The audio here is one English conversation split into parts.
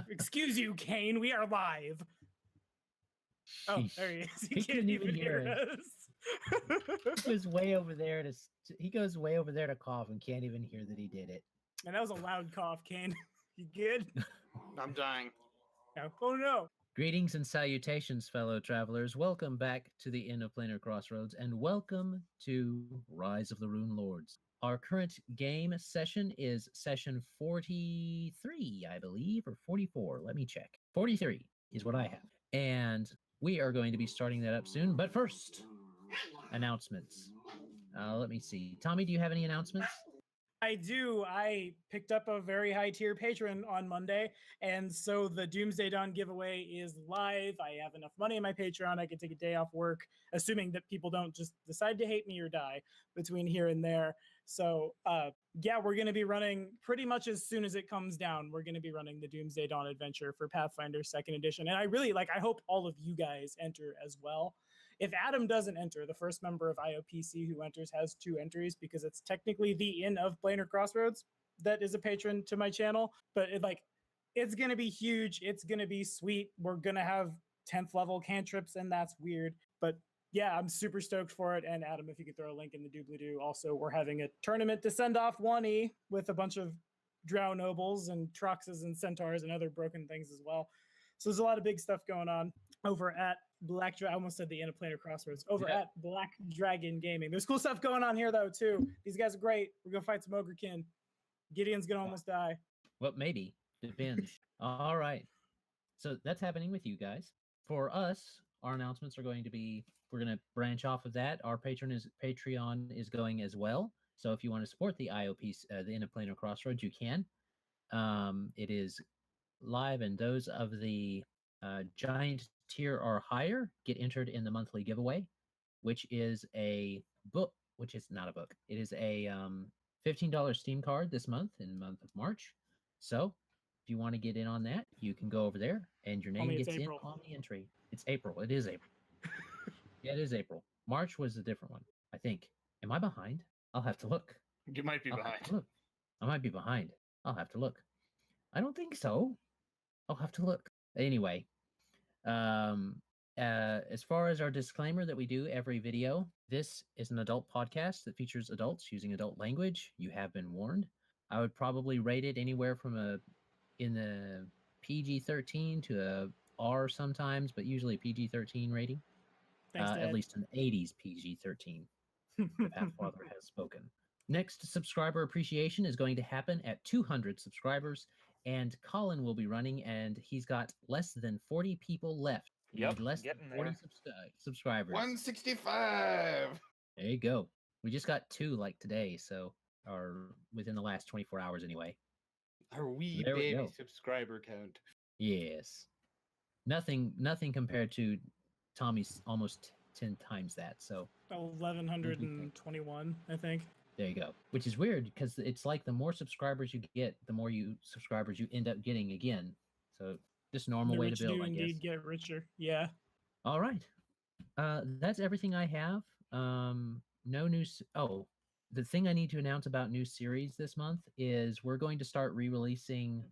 Excuse you, Kane. We are live. Oh, there he is. He can't even hear us. He goes way over there to cough and can't even hear that he did it. And that was a loud cough, Kane. You good? I'm dying. Oh no. Greetings and salutations, fellow travelers. Welcome back to the Inn of Planar Crossroads, and welcome to Rise of the Runelords. Our current game session is session 43, I believe, or 44. Let me check. 43 is what I have. And we are going to be starting that up soon. But first, announcements. Let me see. Tommy, do you have any announcements? I do. I picked up a very high tier patron on Monday, and so the Doomsday Dawn giveaway is live. I have enough money in my Patreon. I can take a day off work, assuming that people don't just decide to hate me or die between here and there. So, yeah, we're going to be running pretty much as soon as it comes down. We're going to be running the Doomsday Dawn adventure for Pathfinder 2nd edition. And I hope all of you guys enter as well. If Adam doesn't enter, the first member of IOPC who enters has 2 entries because it's technically the Inn of Planar Crossroads that is a patron to my channel. But it's going to be huge. It's going to be sweet. We're going to have 10th level cantrips, and that's weird. But yeah, I'm super stoked for it. And Adam, if you could throw a link in the doobly-doo. Also, we're having a tournament to send off 1E with a bunch of drow nobles and troxes and centaurs and other broken things as well. So there's a lot of big stuff going on over at I almost said the Inn of Planar Crossroads. Over at Black Dragon Gaming. There's cool stuff going on here, though, too. These guys are great. We're going to fight some Ogrekin. Gideon's going to almost die. Well, maybe. Depends. All right. So that's happening with you guys. For us, our announcements are going to be, we're going to branch off of that. Our Patreon is going as well. So if you want to support the IOP, the Inn of Planar Crossroads, you can. It is live, and those of the giant tier or higher get entered in the monthly giveaway, which is a book, which is not a book. It is a $15 Steam card this month, in the month of March. So if you want to get in on that, you can go over there and your name gets in on the entry. It's April. It is April. Yeah, it is April. March was a different one, I think. Am I behind? I'll have to look. You might be behind. Look. I might be behind. I'll have to look. I don't think so. I'll have to look. Anyway, as far as our disclaimer that we do every video, this is an adult podcast that features adults using adult language. You have been warned. I would probably rate it anywhere from in the PG-13 to a R sometimes, but usually PG-13 rating. Thanks, at least an 80s PG-13. The Pathfather has spoken. Next subscriber appreciation is going to happen at 200 subscribers, and Colin will be running, and he's got less than 40 people left. Yep, less than 40 subscribers. 165. There you go. We just got 2 like today, or within the last 24 hours anyway. Our wee baby subscriber count. Yes. Nothing compared to Tommy's almost 10 times that. So 1,121, I think. There you go. Which is weird because it's like the more subscribers you get, the more subscribers you end up getting again. So just normal way to build, I guess. Indeed get richer. Yeah. All right. That's everything I have. No news. Oh, the thing I need to announce about new series this month is we're going to start re-releasing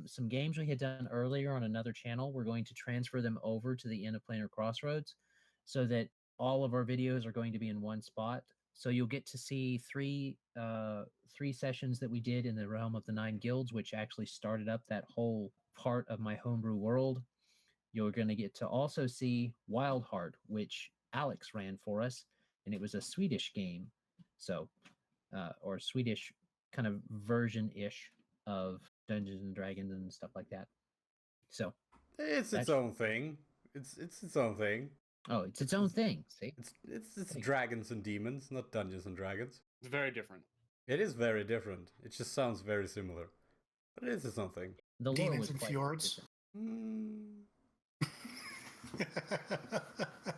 some games we had done earlier on another channel. We're going to transfer them over to the Inn of Planar Crossroads so that all of our videos are going to be in one spot. So you'll get to see three sessions that we did in the Realm of the 9 Guilds, which actually started up that whole part of my homebrew world. You're going to get to also see Wild Heart, which Alex ran for us, and it was a Swedish game. So, or Swedish kind of version-ish of Dungeons and Dragons and stuff like that. So it's its own thing. It's its own thing. Oh, it's its own thing. See, it's dragons and demons, not Dungeons and Dragons. It's very different. It is very different. It just sounds very similar, but it is its own thing. The demons and fjords.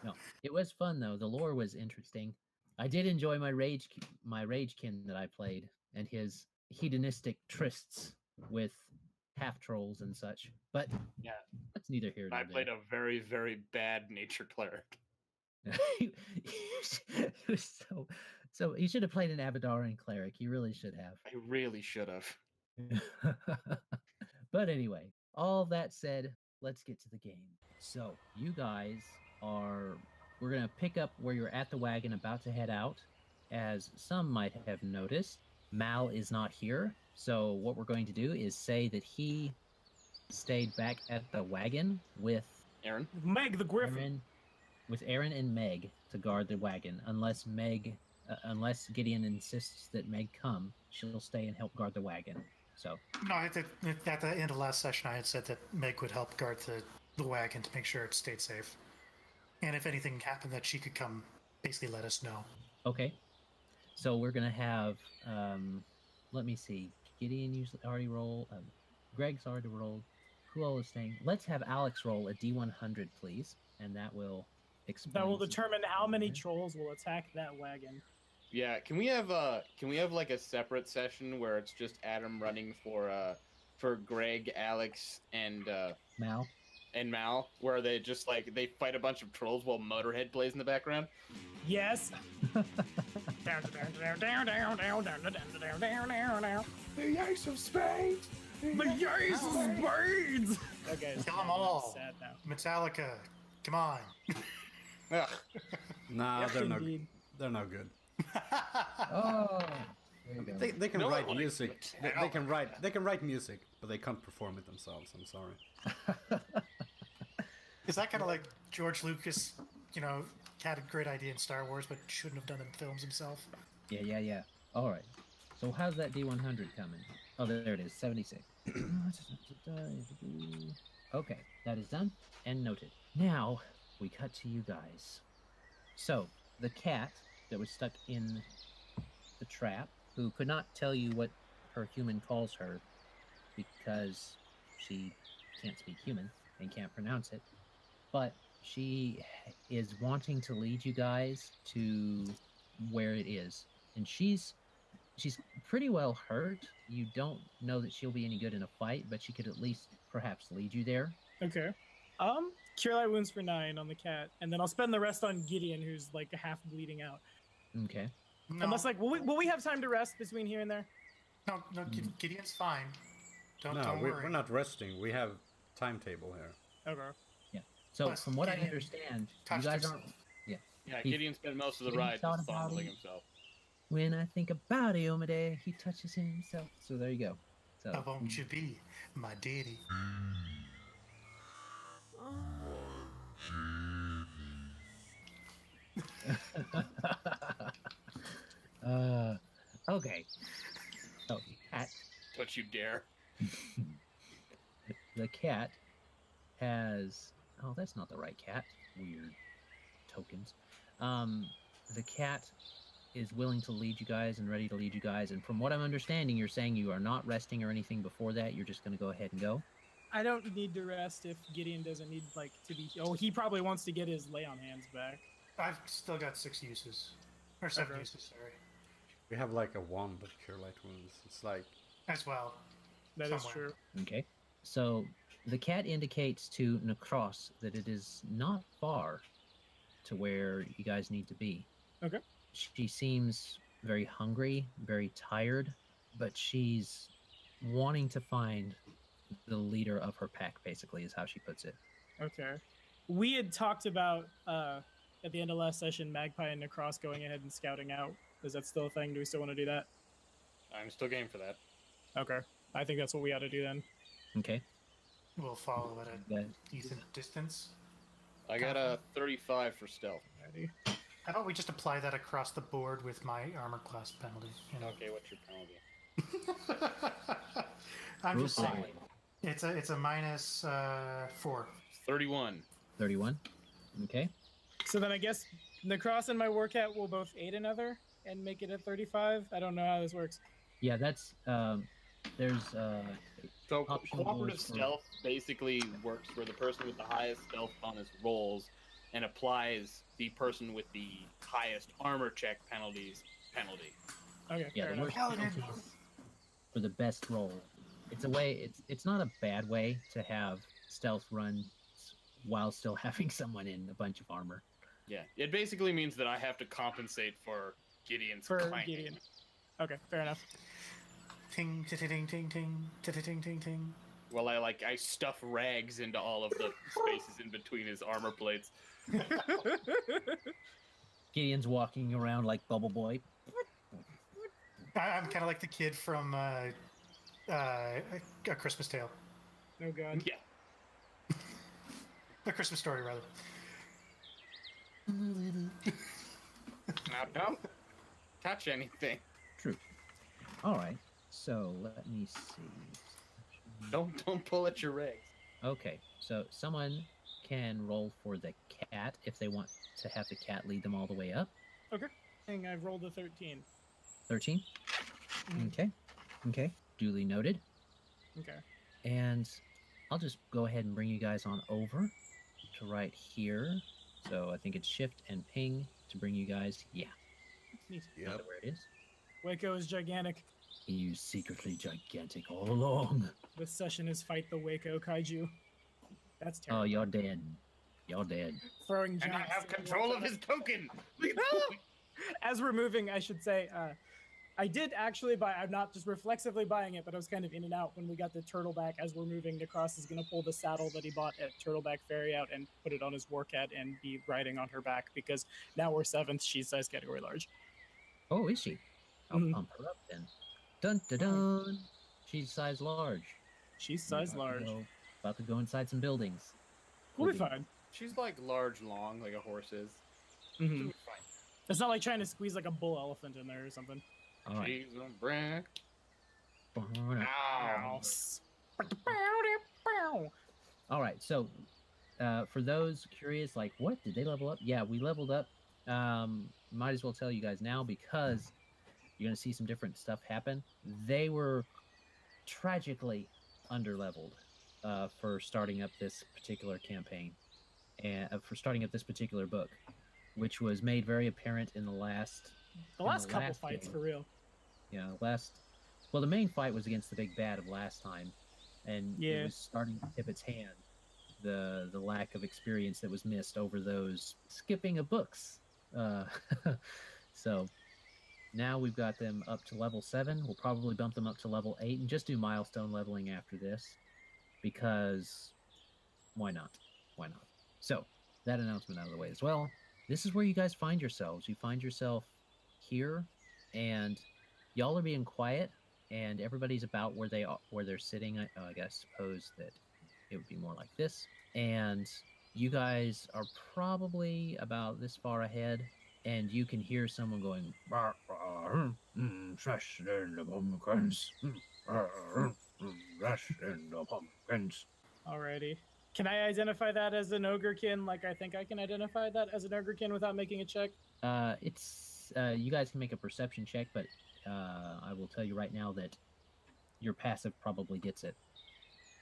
No, it was fun though. The lore was interesting. I did enjoy my ragekin that I played and his hedonistic trysts with half trolls and such. But yeah, that's neither here nor there. I played a very, very bad nature cleric. So you should have played an Abadarian cleric. You really should have. I really should have. But anyway, all that said, let's get to the game. So, you guys are. We're going to pick up where you're at the wagon about to head out. As some might have noticed, Mal is not here. So, what we're going to do is say that he stayed back at the wagon with Aaron? Meg the Griffin. Aaron and Meg to guard the wagon. Unless Gideon insists that Meg come, she'll stay and help guard the wagon. So No, at the end of last session, I had said that Meg would help guard the wagon to make sure it stayed safe. And if anything happened, that she could come basically let us know. okay. So we're gonna have let me see. Gideon usually already rolled. Greg's already rolled. Who all is staying? Let's have Alex roll a D100, please, and that will explain. That will some determine things how many there. trolls will attack that wagon. Yeah, can we have like a separate session where it's just Adam running for Greg, Alex, and Mal. Mal, where they just like they fight a bunch of trolls while Motorhead plays in the background? Yes. The Ace of Spades. The Ace of Spades. Okay, Kill 'em all. Sad now. Metallica, come on. Ugh. Nah, Yes, they're not. indeed. They're not good. Oh. There you go. They can No one write likes music. They Metallica. can write music, but they can't perform it themselves. I'm sorry. Is that kind of like George Lucas, had a great idea in Star Wars, but shouldn't have done it in films himself? Yeah. All right. So how's that D100 coming? Oh, there it is, 76. Okay, that is done and noted. Now we cut to you guys. So the cat that was stuck in the trap, who could not tell you what her human calls her because she can't speak human and can't pronounce it, but she is wanting to lead you guys to where it is, and she's pretty well hurt. You don't know that she'll be any good in a fight, but she could at least perhaps lead you there. Okay. Cure light wounds for 9 on the cat, and then I'll spend the rest on Gideon, who's like half bleeding out. Okay. No, Unless will we have time to rest between here and there? no, Gideon's fine. Don't No, worry. we're not resting. We have timetable here. Okay. So Plus, from what I Gideon understand, you touched guys herself. aren't. Yeah, He- Gideon spent most of the Gideon ride thought just about fondling it. himself. When I think about Iomade, he touches himself. So there you go. So Oh, won't you be my daddy? Okay. So cat, Don't you dare. the cat has. Oh, that's not the right cat. Weird tokens. The cat is willing to lead you guys and ready to lead you guys. And from what I'm understanding, you're saying you are not resting or anything before that. You're just going to go ahead and go. I don't need to rest if Gideon doesn't need to be. Oh, he probably wants to get his lay on hands back. I've still got 6 uses. Or 7 Okay. uses, sorry. We have like a wand of cure light wounds. It's like As well. That is Somewhere. true. Okay. So the cat indicates to Nahkräs that it is not far to where you guys need to be. Okay. She seems very hungry, very tired, but she's wanting to find the leader of her pack, basically, is how she puts it. Okay. We had talked about at the end of last session, Magpie and Nahkräs going ahead and scouting out. Is that still a thing? Do we still want to do that? I'm still game for that. Okay. I think that's what we ought to do then. Okay. We'll follow at a That, decent distance. I got a 35 for stealth. Alrighty. How about we just apply that across the board with my armor class penalty? Okay, what's your penalty? I'm Rule just saying. five. It's a minus 4. 31. 31. Okay. So then I guess Nahkräs and my Warcat will both aid another and make it a 35. I don't know how this works. Yeah, that's there's So Optional cooperative rules for- stealth basically works where the person with the highest stealth bonus rolls and applies the person with the highest armor check penalty. Okay. yeah, fair the enough. worst Paladin. penalties for the best roll. It's a way. It's not a bad way to have stealth runs while still having someone in a bunch of armor. Yeah, it basically means that I have to compensate for Gideon's For clanging. Gideon. Okay, fair enough. ting, ting, ting, ting, ting, ting, ting, ting. Well, I stuff rags into all of the spaces in between his armor plates. Gideon's walking around like Bubble Boy. I'm kind of like the kid from A Christmas Tale. Oh god. Yeah. A Christmas Story, rather. Now don't touch anything. True. All right. So let me see. Don't pull at your rags. Okay. So someone can roll for the cat if they want to have the cat lead them all the way up. Thing, I've rolled a 13. 13. Mhm. Okay. Okay. Duly noted. Okay. And I'll just go ahead and bring you guys on over to right here. So I think it's shift and ping to bring you guys. Yeah. Neat. Know Yep. where it is. Wayko is gigantic. He was secretly gigantic all along. This session is fight the Wayko kaiju. That's Oh, terrible. you're dead. You're dead. Throwing And I giant have steel control balls of at his us. token. As we're moving, I should say, I did actually buy. I'm not just reflexively buying it, but I was kind of in and out when we got the turtleback. As we're moving, Nahkräs is going to pull the saddle that he bought at Turtleback Ferry out and put it on his war cat and be riding on her back because now we're 7th. She's size category large. Oh, is she? I'll Mhm. pump her up then. Dun dun dun. She's size large. She's size large. About to go inside some buildings. We'll be fine. She's like large, long, like a horse is. Mhm. She'll be fine. It's not like trying to squeeze like a bull elephant in there or something. All right. She's a brick. Ow. All right. So, for those curious, like, what did they level up? Yeah, we leveled up. Might as well tell you guys now because you're gonna see some different stuff happen. They were tragically underleveled for starting up this particular campaign and for starting up this particular book, which was made very apparent in the last. The last couple last fights, game. for real. Yeah, well, the main fight was against the big bad of last time, and Yeah. it was starting to tip its hand. The lack of experience that was missed over those skipping of books. So now we've got them up to level 7. We'll probably bump them up to level 8 and just do milestone leveling after this, because why not? Why not? So that announcement out of the way as well. This is where you guys find yourselves. You find yourself here, and y'all are being quiet, and everybody's about where they're sitting. I suppose that it would be more like this. And you guys are probably about this far ahead, and you can hear someone going, "Fresh in the pumpkins, fresh in the pumpkins." Alrighty. Can I identify that as an ogrekin? Like I think I can identify that as an ogrekin without making a check. It's you guys can make a perception check, but I will tell you right now that your passive probably gets it.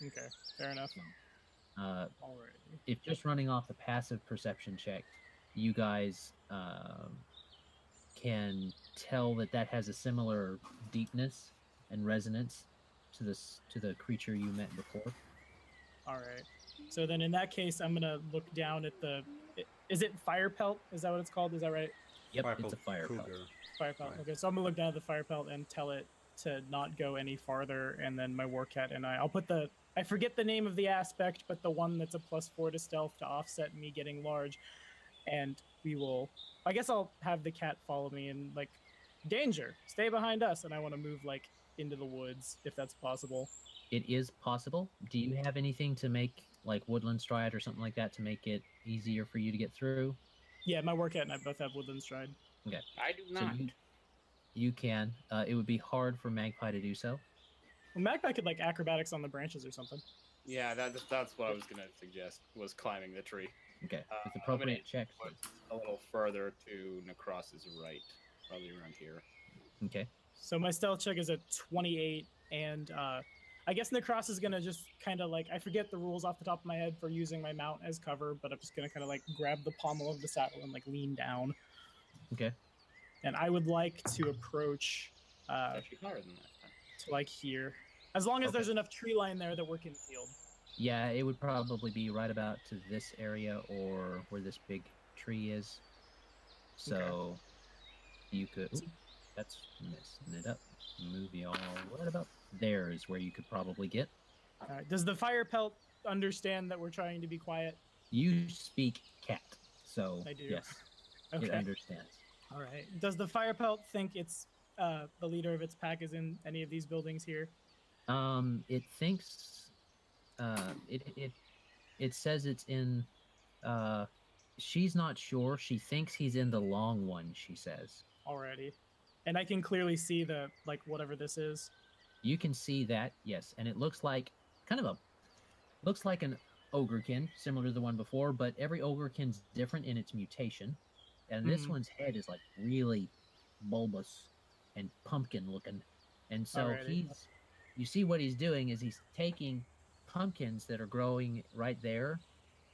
Okay, fair enough. Alrighty. If just running off the passive perception check, you guys can tell that has a similar deepness and resonance to the creature you met before. Alright. So then in that case, I'm gonna look down at the. Is it fire pelt? Is that what it's called? Is that right? Yep, Purple it's a fire pelt. cougar. Fire pelt. Right. Okay, so I'm gonna look down at the fire pelt and tell it to not go any farther, and then my war cat and I'll put the. I forget the name of the aspect, but the one that's a +4 to stealth to offset me getting large, and we will. I guess I'll have the cat follow me and like, danger, stay behind us, and I want to move like into the woods if that's possible. It is possible. Do you have anything to make like woodland stride or something like that to make it easier for you to get through? Yeah, my war cat and I both have woodland stride. Okay. I do So not. you can. It would be hard for Magpie to do so. Well, Magpie could like acrobatics on the branches or something. Yeah, that's what I was gonna suggest, was climbing the tree. Okay. With I'm appropriate checks. But a little further to Nahkräs's right, probably around here. Okay. So my stealth check is a 28, and I guess Nahkräs is gonna just kind of like, I forget the rules off the top of my head for using my mount as cover, but I'm just gonna kind of like grab the pommel of the saddle and like lean down. Okay. And I would like to approach It's actually higher than that. to like here, as long as Okay. there's enough tree line there that we're concealed. Yeah, it would probably be right about to this area or where this big tree is. So you could. Ooh, that's messing it up. Move y'all. What about there is where you could probably get. All right. Does the fire pelt understand that we're trying to be quiet? You speak cat, so I do. yes, Okay. it understands. All right. Does the fire pelt think it's the leader of its pack is in any of these buildings here? It thinks, it says it's in. She's not sure. She thinks he's in the long one. She says. Already. And I can clearly see the whatever this is. You can see that, yes, and it looks like looks like an ogrekin, similar to the one before, but every ogrekin's different in its mutation, and this one's head is like really bulbous and pumpkin looking, and so Alrighty. you see what he's doing is he's taking pumpkins that are growing right there,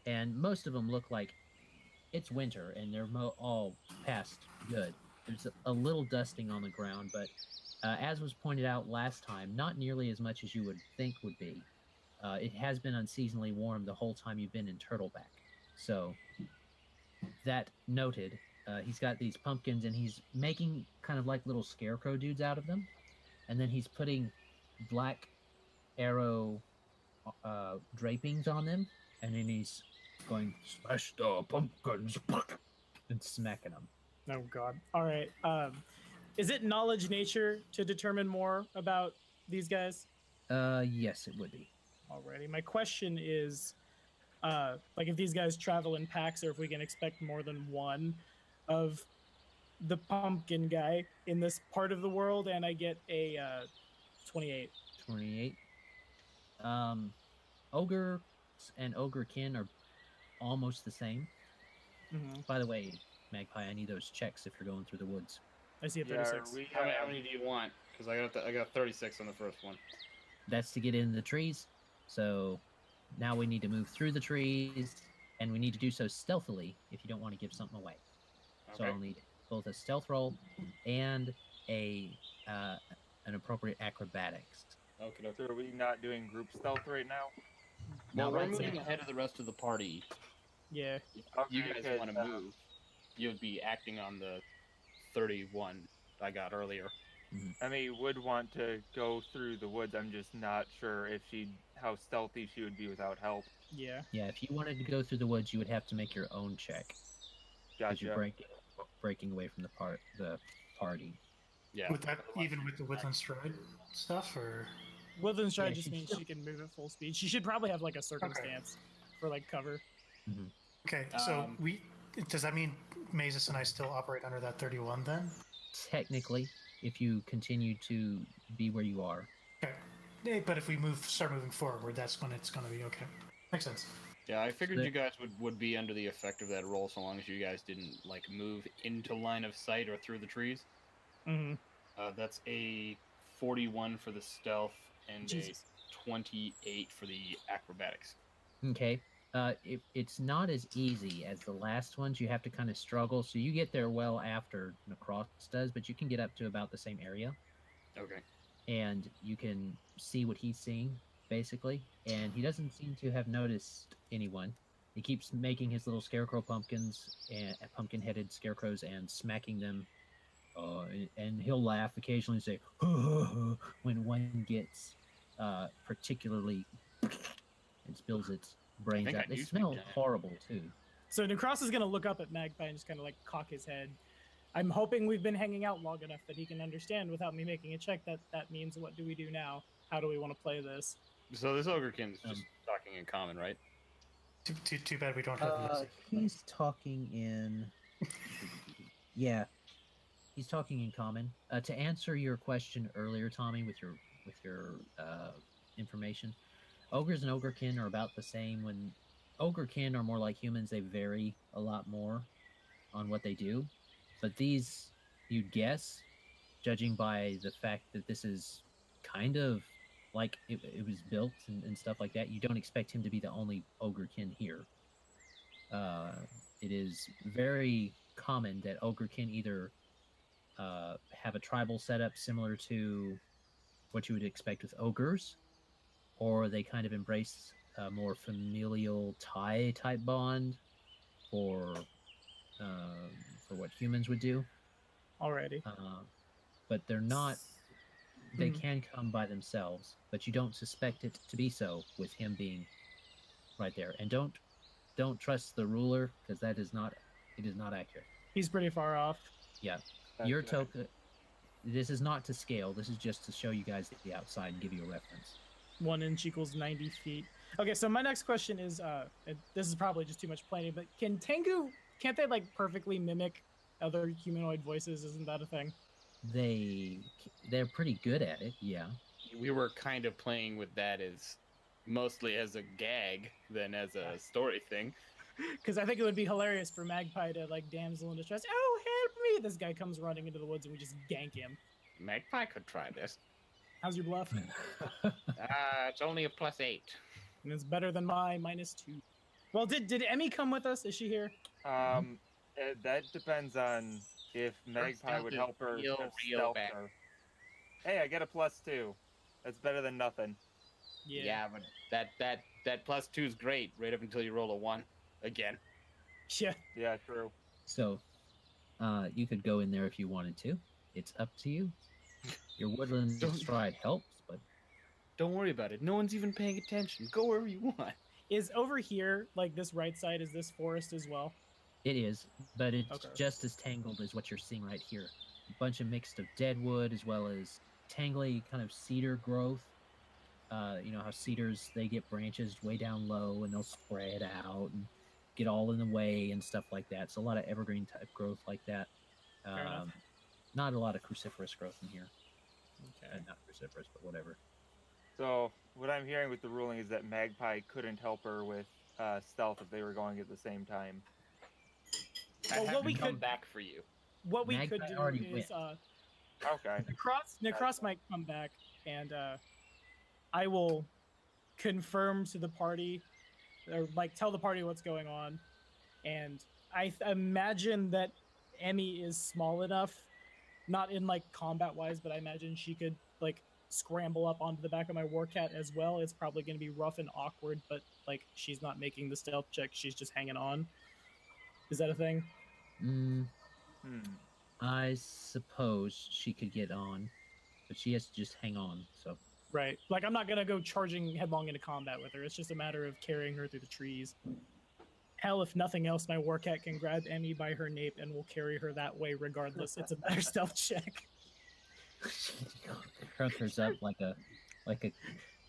and most of them look like it's winter and they're all past good. There's a little dusting on the ground, but as was pointed out last time, not nearly as much as you would think would be. It has been unseasonably warm the whole time you've been in Turtleback. So, that noted, he's got these pumpkins and he's making kind of like little scarecrow dudes out of them. And then he's putting black arrow drapings on them. And then he's going, smash the pumpkins, and smacking them. Oh God. All right. Is it knowledge nature to determine more about these guys? Yes, it would be. Alrighty. My question is, if these guys travel in packs, or if we can expect more than one of the pumpkin guy in this part of the world, and I get a 28. 28. Ogres and ogrekin are almost the same. Mm-hmm. By the way, Magpie, I need those checks if you're going through the woods. I see a Yeah, 36. how many do you want? Because I got 36 on the first one. That's to get in the trees. So now we need to move through the trees, and we need to do so stealthily if you don't want to give something away. So Okay. I'll need both a stealth roll and an appropriate acrobatics. Okay. So are we not doing group stealth right now? Well, Not we're right moving now. ahead of the rest of the party. Yeah. If Okay, you guys because, want to move, you'd be acting on the 31 I got earlier. Emmy would want to go through the woods. I'm just not sure if how stealthy she would be without help. Yeah. Yeah, if you wanted to go through the woods, you would have to make your own check. Because you're Gotcha. breaking away from the party. Yeah. With that, even with the Woodland Stride stuff, or Woodland Stride Yeah, just she means should- she can move at full speed. She should probably have a circumstance for cover. okay, so Um, does that mean Mazus and I still operate under that 31 then? Technically, if you continue to be where you are. Okay, yeah, but if we start moving forward, that's when it's going to be okay. Makes sense. Yeah, I figured The- you guys would be under the effect of that roll so long as you guys didn't move into line of sight or through the trees. Mm-hmm. That's a 41 for the stealth and Jesus. a 28 for the acrobatics. Okay. It's not as easy as the last ones. You have to kind of struggle. So you get there well after Nahkräs does, but you can get up to about the same area. Okay. And you can see what he's seeing, basically. And he doesn't seem to have noticed anyone. He keeps making his little scarecrow pumpkins and pumpkin-headed scarecrows and smacking them. And he'll laugh occasionally and say, when one gets particularly and spills its brains think out. I They do speak smell giant. horrible, too. So Nahkräs is going to look up at Magpie and just kind of cock his head. I'm hoping we've been hanging out long enough that he can understand without me making a check that means what do we do now? How do we want to play this? So this ogrekin's just talking in common, right? Too bad we don't have music. He's talking in... Yeah. He's talking in common. To answer your question earlier, Tommy, with your information, ogres and ogrekin are about the same. When ogrekin are more like humans, they vary a lot more on what they do. But these, you'd guess, judging by the fact that this is kind of like it was built and stuff like that, you don't expect him to be the only ogrekin here. It is very common that ogrekin either have a tribal setup similar to what you would expect with ogres, or they kind of embrace a more familial tie type bond for what humans would do. Already. But they're not they Mhm. can come by themselves, but you don't suspect it to be so with him being right there. And don't trust the ruler because it is not accurate. He's pretty far off. Yeah, That's your right. token. This is not to scale. This is just to show you guys the outside and give you a reference. 1 inch equals 90 feet. Okay, so my next question is, this is probably just too much planning, but Tengu, can't they like perfectly mimic other humanoid voices? Isn't that a thing? They're pretty good at it. Yeah. We were kind of playing with that as mostly as a gag than as a story thing. Because I think it would be hilarious for Magpie to like damsel in distress. Oh, help me! This guy comes running into the woods and we just gank him. Magpie could try this. How's your bluff? It's only a +8. And it's better than my -2. Well, did Emmy come with us? Is she here? That depends on if Magpie stealth would is help her real stealth bad. her. Hey, I get a +2. That's better than nothing. Yeah, but that +2 is great right up until you roll a 1 again. Yeah. Yeah, true. So, you could go in there if you wanted to. It's up to you. Your woodland Don't- stride helps, but Don't worry about it. No one's even paying attention. Go wherever you want. Is over here, like this right side, is this forest as well? it is. But it's Okay. just as tangled as what you're seeing right here. A bunch of mixed of dead wood as well as tangly kind of cedar growth. You know how cedars, they get branches way down low and they'll spread out and get all in the way and stuff like that. So a lot of evergreen type growth like that. Fair enough. Not a lot of cruciferous growth in here. Okay. Not cruciferous, but whatever. So what I'm hearing with the ruling is that Magpie couldn't help her with stealth if they were going at the same time. Well, I have what to we come could- back for you. What we Magpie could do already is went. Okay. Nahkräs might come back, and I will confirm to the party, or like tell the party what's going on. And I imagine that Emmy is small enough, not in like combat wise, but I imagine she could like scramble up onto the back of my warcat as well. It's probably going to be rough and awkward, but like she's not making the stealth check; she's just hanging on. Is that a thing? I suppose she could get on, but she has to just hang on. So Right. Like, I'm not going to go charging headlong into combat with her. It's just a matter of carrying her through the trees. Hell, if nothing else, my warcat can grab Emmy by her nape and will carry her that way regardless. It's a better stealth check. crunkers up like a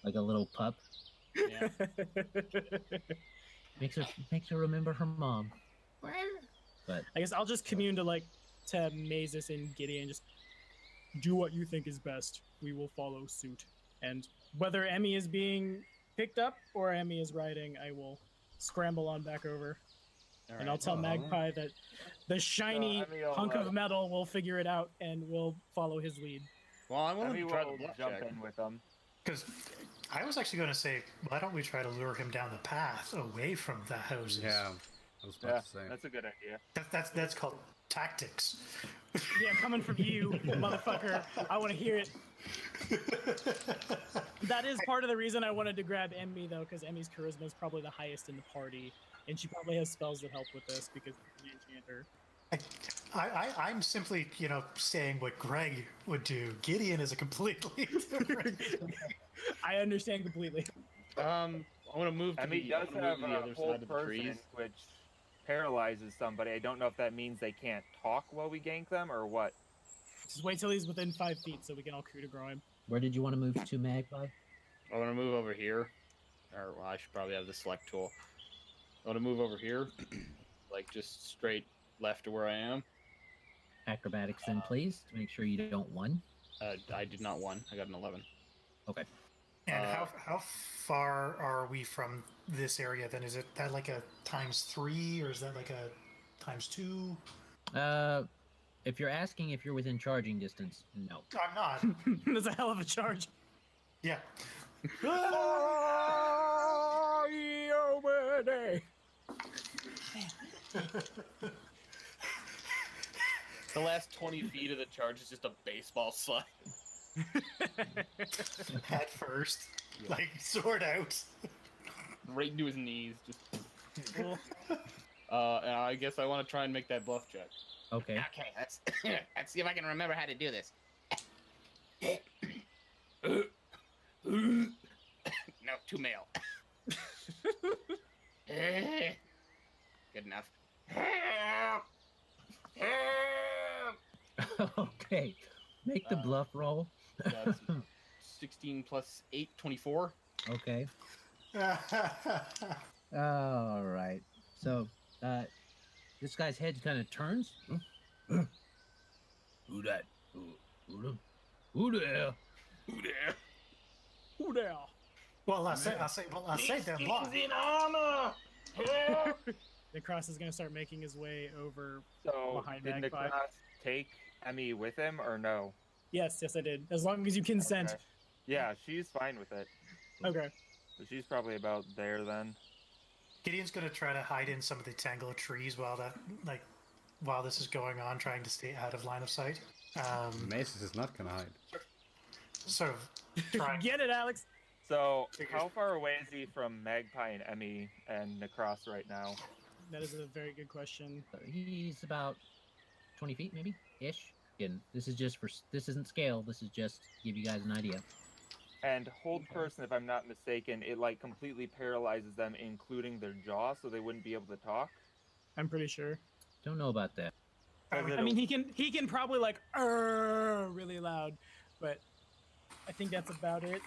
little pup. Yeah. Makes her remember her mom. But I guess I'll just commune to Mazus and Gideon. Just do what you think is best. We will follow suit. And whether Emmy is being picked up or Emmy is riding, I will scramble on back over. And I'll tell Magpie that the shiny Emmy will, hunk of metal will figure it out and will follow his lead. Well, I'm willing Emmy to try will the bluff jump check. in with them. Because I was actually going to say, why don't we try to lure him down the path away from the houses? Yeah, I was Yeah, about to say. that's a good idea. That's called tactics. Yeah, coming from you, motherfucker. I want to hear it. That is part of the reason I wanted to grab Emmy, though, because Emmy's charisma is probably the highest in the party, and she probably has spells that help with this because she's an enchanter. I'm simply, saying what Greg would do. Gideon is a completely different. I understand completely. I want to move to Emmy the, does I wanna have move to the a other whole side of the person, trees. which paralyzes somebody. I don't know if that means they can't talk while we gank them or what. Just wait till he's within 5 feet so we can all coup de grace him. where did you want to move to, Magpie? I want to move over here. Or, well, I should probably have the select tool. I want to move over here. Like, just straight left to where I am. Acrobatics then, please, to make sure you don't won. I did not 1. I got an 11. Okay. And how far are we from this area then? Is it that like a ×3 or is that like a ×2? If you're asking if you're within charging distance, no. I'm not. That's a hell of a charge. Yeah. The last 20 feet of the charge is just a baseball slide. Head first. Like, sword out. Right into his knees. Just. Cool. And I guess I want to try and make that bluff check. Okay. Okay, let's see if I can remember how to do this. Two male. Good enough. Okay. Make the bluff roll. That's 16 plus 8, 24. Okay. All right. So, this guy's head kind of turns. Who that? Who there? Who there? Who there? Well, I say that block. in honor. Nahkräs is going to start making his way over. So Behind did Magpie. Nahkräs take Emmy with him or no? Yes, I did. As long as you consent. Okay. Yeah, she's fine with it. Okay. So she's probably about there then. Gideon's gonna try to hide in some of the tangle of trees while this is going on, trying to stay out of line of sight. Mazus is not gonna hide. Sort of trying. Get it, Alex. So how far away is he from Magpie and Emmy and Nahkräs right now? That is a very good question. He's about 20 feet, maybe ish. Again, this isn't scale. This is just to give you guys an idea. And hold person, if I'm not mistaken, it like completely paralyzes them, including their jaw, so they wouldn't be able to talk. I'm pretty sure. Don't know about that. I mean, he can probably like really loud, but I think that's about it.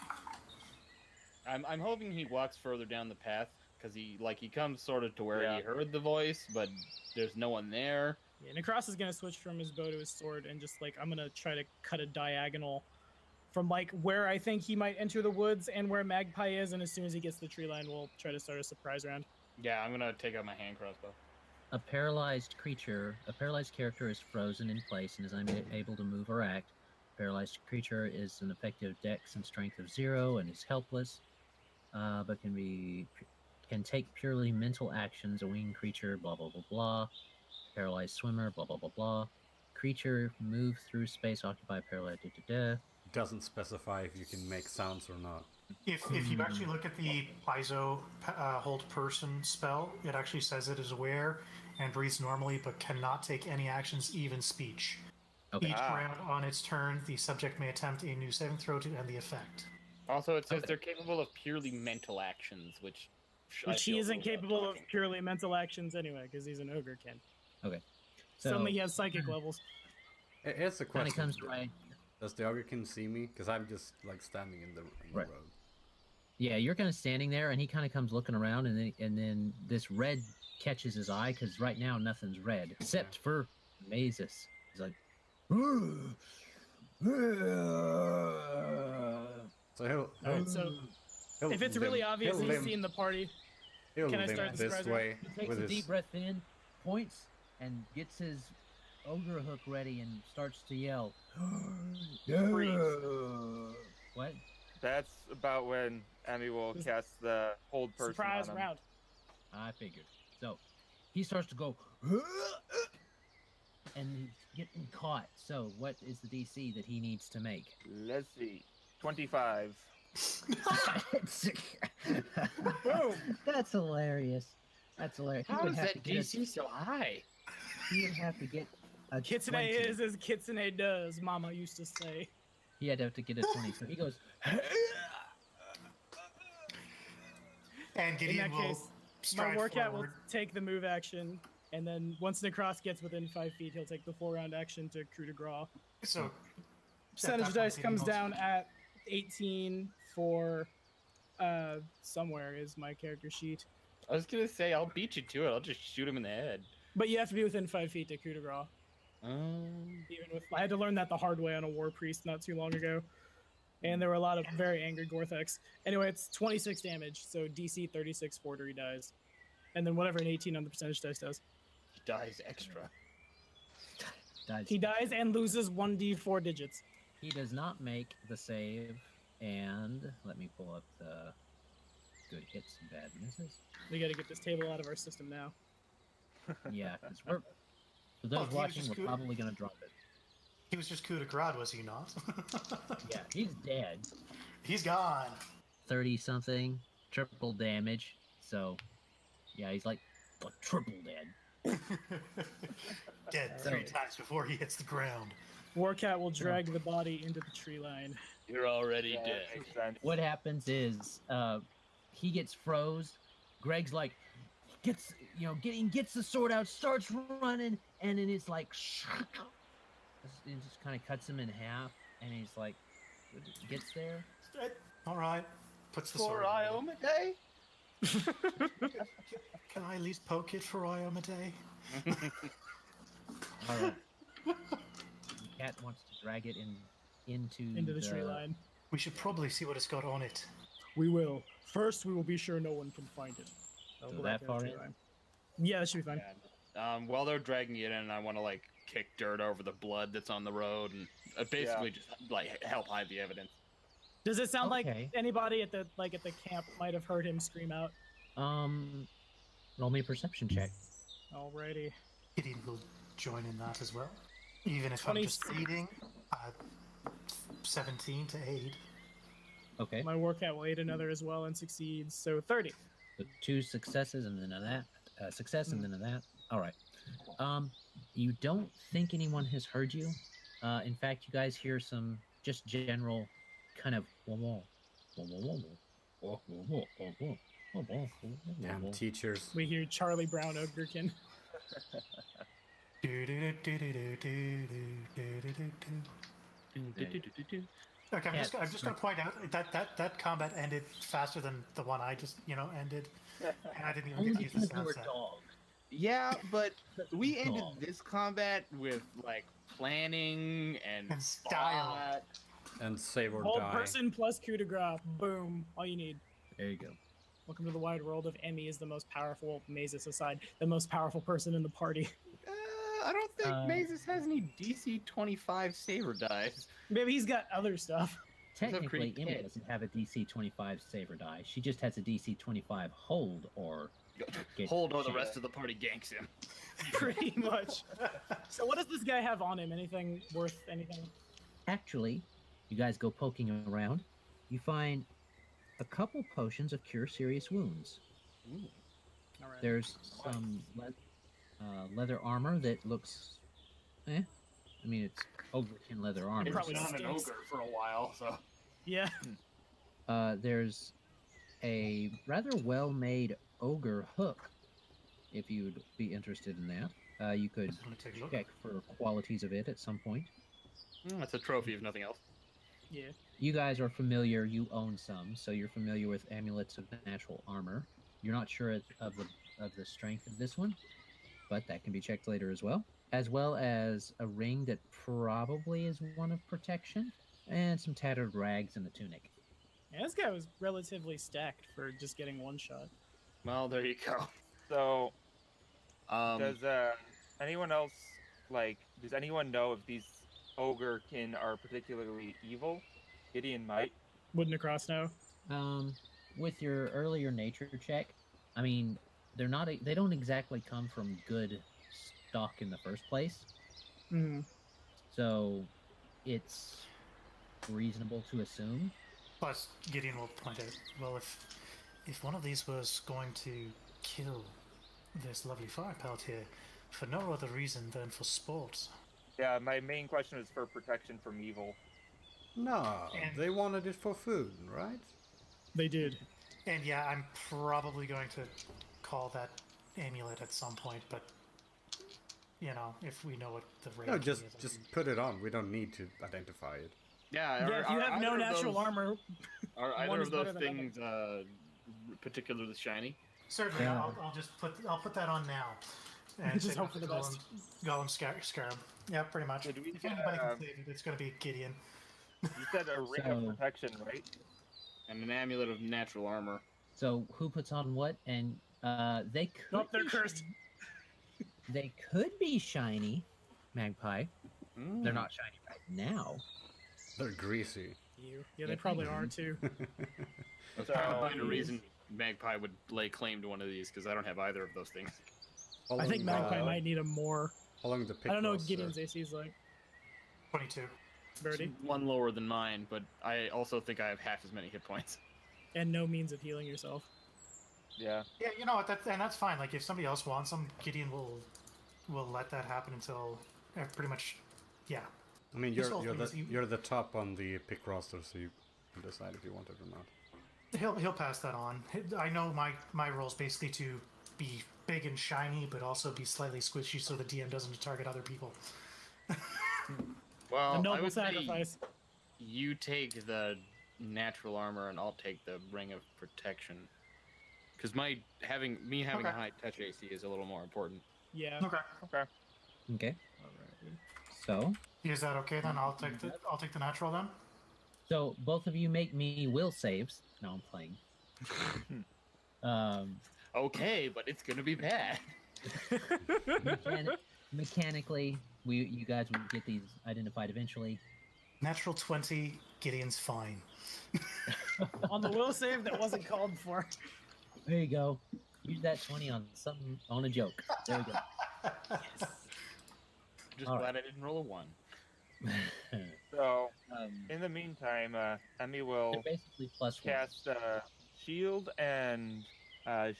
I'm hoping he walks further down the path because he comes sort of to where Yeah. he heard the voice, but there's no one there. Yeah, Nahkräs is gonna switch from his bow to his sword and just like I'm gonna try to cut a diagonal from like where I think he might enter the woods and where Magpie is, and as soon as he gets to the tree line, we'll try to start a surprise round. Yeah, I'm gonna take out my hand crossbow. A paralyzed character is frozen in place and is unable to move or act. Paralyzed creature is an effective dex and strength of 0 and is helpless, but can take purely mental actions. A winged creature, blah blah blah blah. Paralyzed swimmer, blah blah blah blah. Creature move through space occupied paralyzed. Doesn't specify if you can make sounds or not. If you actually look at the paizo hold person spell, it actually says it is aware and breathes normally, but cannot take any actions, even speech. Okay. Each round on its turn, the subject may attempt a new saving throw to end the effect. Also, it says Okay. they're capable of purely mental actions, which I Which he feel isn't a little capable of talking. purely mental actions anyway, because he's an ogre, Ken. So Suddenly he has psychic levels. It's a kind of question. comes right. Does the ogre can see me? Because I'm just like standing in the Right. road. Yeah, you're kind of standing there, and he kind of comes looking around, and then this red catches his eye because right now nothing's red except for Mazus. He's like, So he'll Alright, so if it's really obvious he'll he's limp- seen the party, he'll can I limp start the this surprise way he takes with a his deep breath in, points, and gets his ogre hook ready and starts to yell. What? That's about when Emmy will This- cast the hold person surprise on him. round. I figured. So he starts to go, and he's getting caught. So what is the DC that he needs to make? Let's see. 25. Boom! That's hilarious. That's hilarious. He How would is have that to get DC so high? He would have to get a Kitsune 20. is as Kitsune does, Mama used to say. He had to have to get a 20. So he goes, And In Gideon that will case, my stride workout will forward. take the move action, and then once Nahkräs gets within 5 feet, he'll take the full round action to coup de grace. So Percentage that dice point, comes Gideon down at 18 for somewhere is my character sheet. I was gonna say I'll beat you to it. I'll just shoot him in the head. But you have to be within 5 feet to coup de grace. Even with I had to learn that the hard way on a war priest not too long ago. And there were a lot of very angry Gortheks. Anyway, it's 26 damage, so DC 36 forgery dies. And then whatever an 18 on the percentage dice does. He dies extra. dies. He dies and loses 1d4 digits. He does not make the save. And let me pull up the good hits and bad misses. We gotta get this table out of our system now. Yeah, because for Oh, those he was watching, just we're good. probably going to drop it. He was just coup de grace, was he not? Yeah, he's dead. He's gone. 30 something, triple damage. So, yeah, he's like triple dead. Dead So- 3 times before he hits the ground. Warcat will drag the body into the tree line. You're already Yeah, dead. that makes sense. What happens is he gets froze. Greg's like, Gideon gets the sword out, starts running, and then it's like, it just kind of cuts him in half, and he's like, gets there. All right. Puts the For sword away. Iomade? Can I at least poke it for Iomade? All right. The cat wants to drag it into the tree line. We should probably see what it's got on it. We will. First, we will be sure no one can find it. I'll So go that back far the tree in? line. Yeah, that should be fine. While they're dragging it in, I want to like kick dirt over the blood that's on the road and basically just like help hide the evidence. Does it sound like Okay. anybody at the camp might have heard him scream out? Roll me a perception check. Alrighty. Gideon will join in that as well. Even if I'm just 26. reading, 17 to aid. Okay. My workout will aid another as well and succeeds. So 30. So 2 successes and then that. Success and then that. All right. You don't think anyone has heard you. In fact, you guys hear some just general kind of Damn teachers. We hear Charlie Brown Ogrekin. Okay, I'm just Yeah. going to point out that combat ended faster than the one I just ended, and I didn't even Only get to use the because they sound were set. dogs. Yeah, but we ended Dog. this combat with like planning and And style. thought. And save or Hold die. person plus coup de grace. Boom. All you need. There you go. Welcome to the wide world of Emmy is the most powerful, Mazus aside, the most powerful person in the party. I don't think Mazus has any DC 25 saver dice. Maybe he's got other stuff. Technically, pretty Emmy kid. doesn't have a DC 25 save or die. She just has a DC 25 hold or get Hold or the shit. rest of the party ganks him. Pretty much. So what does this guy have on him? Anything worth anything? Actually, you guys go poking around. You find a couple potions of cure serious wounds. All right. There's some leather armor that looks, I mean, it's ogrekin leather armor. It probably Not an stinks. ogre for a while, so. Yeah. There's a rather well-made ogre hook. If you'd be interested in that, you could Let me take a look. check for qualities of it at some point. That's a trophy if nothing else. Yeah. You guys are familiar. You own some, so you're familiar with amulets of natural armor. You're not sure of the strength of this one, but that can be checked later as well as a ring that probably is one of protection, and some tattered rags and a tunic. Yeah, this guy was relatively stacked for just getting one shot. Well, there you go. So, Um, does anyone else Does anyone know if these ogrekin are particularly evil? Gideon might. Wouldn't across know. With your earlier nature check, I mean, they don't exactly come from good stock in the first place, Mm. so it's reasonable to assume. Plus, Gideon will point out, well, if one of these was going to kill this lovely fire pelt here for no other reason than for sport, Yeah, my main question is for protection from evil. No, And- they wanted it for food, right? They did. and yeah, I'm probably going to call that amulet at some point, but if we know what the range No, is, just put it on. We don't need to identify it. yeah, Yeah, if you have no natural armor, Are one either is of better those than things particularly shiny? certainly Yeah. I'll just put that on now. And Just say hope for the best. Golem Scarab. Yeah, pretty much. So do we If get, anybody can save it, it's going to be Gideon. You said a ring So- of protection, right? And an amulet of natural armor. So who puts on what? And they could. Nope, they're be cursed. shiny. They could be shiny, Magpie. They're not shiny right now. They're greasy. Yeah, they probably are too. That's So- probably the reason Magpie would lay claim to one of these, because I don't have either of those things. I think Magpie Along might need a more. the pick I don't know what roster. Gideon's AC is like. 22. Birdie. One lower than mine, but I also think I have half as many hit points. And no means of healing yourself. Yeah. Yeah, you know what? That's fine. Like, if somebody else wants them, Gideon will let that happen until pretty much. Yeah. I mean, His you're whole thing is the top on the pick roster, so you can decide if you want it or not. He'll pass that on. I know my role is basically to be big and shiny, but also be slightly squishy so the DM doesn't target other people. Well, A I noble would say sacrifice. you take the natural armor, and I'll take the ring of protection. Because having Okay. a high touch AC is a little more important. Yeah. Okay. Okay. Okay. Alrighty. So, Is that okay then? I'll take the natural then. so both of you make me will saves. No, I'm playing. Okay, but it's gonna be bad. Mechanically, you guys will get these identified eventually. Natural 20. Gideon's fine. On the will save that wasn't called for. There you go. Use that 20 on something on a joke. There we go. Just All glad I didn't roll a 1. So, in the meantime, Emmy will They're basically plus cast shield, and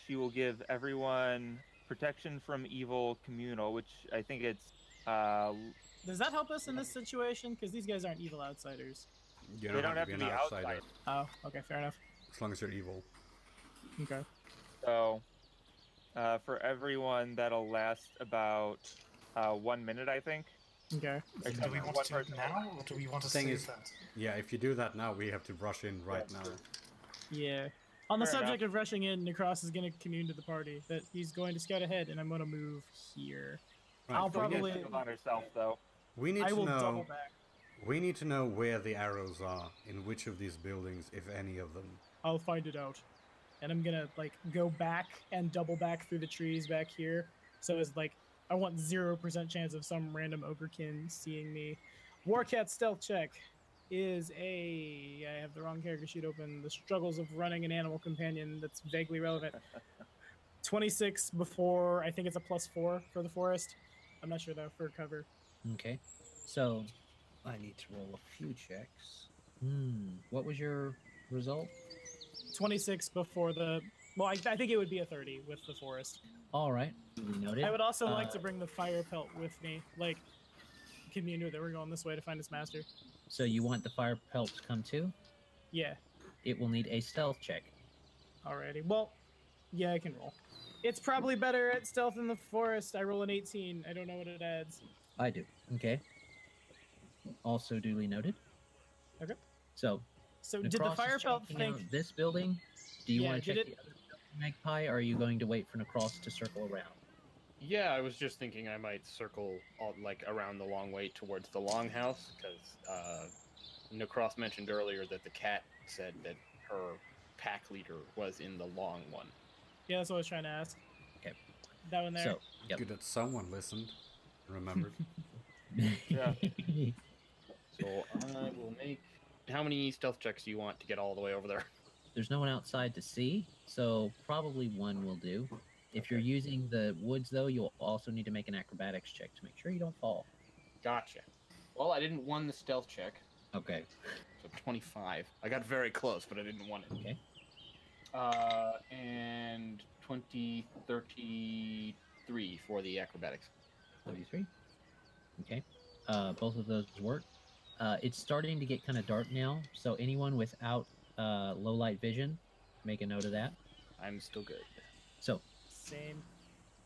she will give everyone protection from evil communal, which I think it's Does that help us in this situation? Because these guys aren't evil outsiders. You they don't have to an be outsider, outside. Oh, okay, fair enough. as long as you're evil. Okay. So, for everyone, that'll last about 1 minute, I think. Okay. Except Do we for want one to do it person. now, or do we want to Thing save is- that? Yeah, if you do that now, we have to rush in right now. Yeah. On the Fair subject of rushing in, Nahkräs is going to commune to the party that he's going to scout ahead, and I'm going to move here. Right, I'll but She probably- gets shield on herself, though. we need I to will know. double back. We need to know where the arrows are in which of these buildings, if any of them. I'll find it out. And I'm gonna like go back and double back through the trees back here. So it's like I want 0% chance of some random ogrekin seeing me. Warcat stealth check is I have the wrong character sheet open. The struggles of running an animal companion that's vaguely relevant. 26 before, I think it's a +4 for the forest. I'm not sure though for cover. Okay. So, I need to roll a few checks. What was your result? 26 before the. Well, I think it would be a 30 with the forest. All right. Duly noted. I would also like Uh, to bring the fire pelt with me. Like, commune that we're going this way to find its master. So you want the fire pelt to come too? Yeah, It will need a stealth check. alrighty. Well, yeah, I can roll. It's probably better at stealth in the forest. I roll an 18. I don't know what it adds. I do. Okay. Also duly noted. Okay. So, So did the Nahkräs is fire pelt checking think? out this building? Do you Yeah, want to did check the other building, Magpie, or are you going to wait for Nahkräs to circle around? Yeah, I was just thinking I might circle around the long way towards the longhouse, because Nahkräs mentioned earlier that the cat said that her pack leader was in the long one. Yeah, that's what I was trying to ask. Okay. That one there. So, yep. Good that someone listened, remembered. Yeah. So I will make. How many stealth checks do you want to get all the way over there? There's no one outside to see, so probably one will do. If you're using the woods, though, you'll also need to make an acrobatics check to make sure you don't fall. Gotcha. Well, I didn't won the stealth check, Okay. so 25. I got very close, but I didn't want it. Okay. And 33 for the acrobatics. 33. Okay. Both of those work. It's starting to get kind of dark now, so anyone without low light vision, make a note of that. I'm still good. So, Same.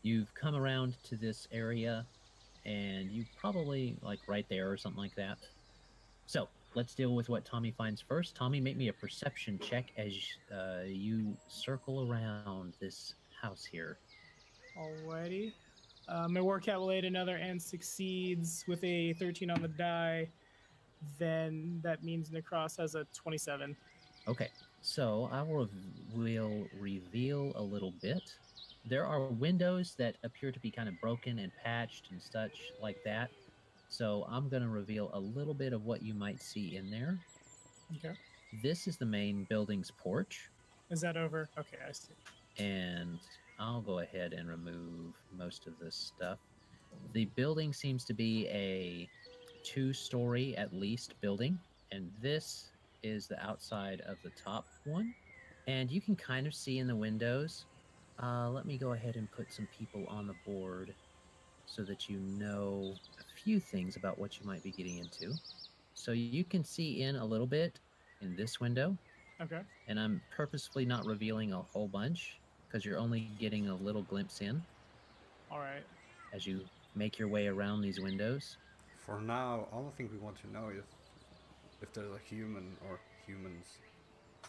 you've come around to this area, and you probably like right there or something like that. So, let's deal with what Tommy finds first. Tommy, make me a perception check as you circle around this house here. Alrighty. My warcat will aid another and succeeds with a 13 on the die. Then that means Nahkräs has a 27. Okay, so I will reveal a little bit. There are windows that appear to be kind of broken and patched and such like that. So I'm going to reveal a little bit of what you might see in there. Okay. This is the main building's porch, Is that over? Okay, I see. and I'll go ahead and remove most of this stuff. The building seems to be a 2-story at least building, and this is the outside of the top one. And you can kind of see in the windows. Let me go ahead and put some people on the board so that you know a few things about what you might be getting into. So you can see in a little bit in this window. Okay. and I'm purposefully not revealing a whole bunch because you're only getting a little glimpse in All right. as you make your way around these windows. For now, all I think we want to know is if there's a human or humans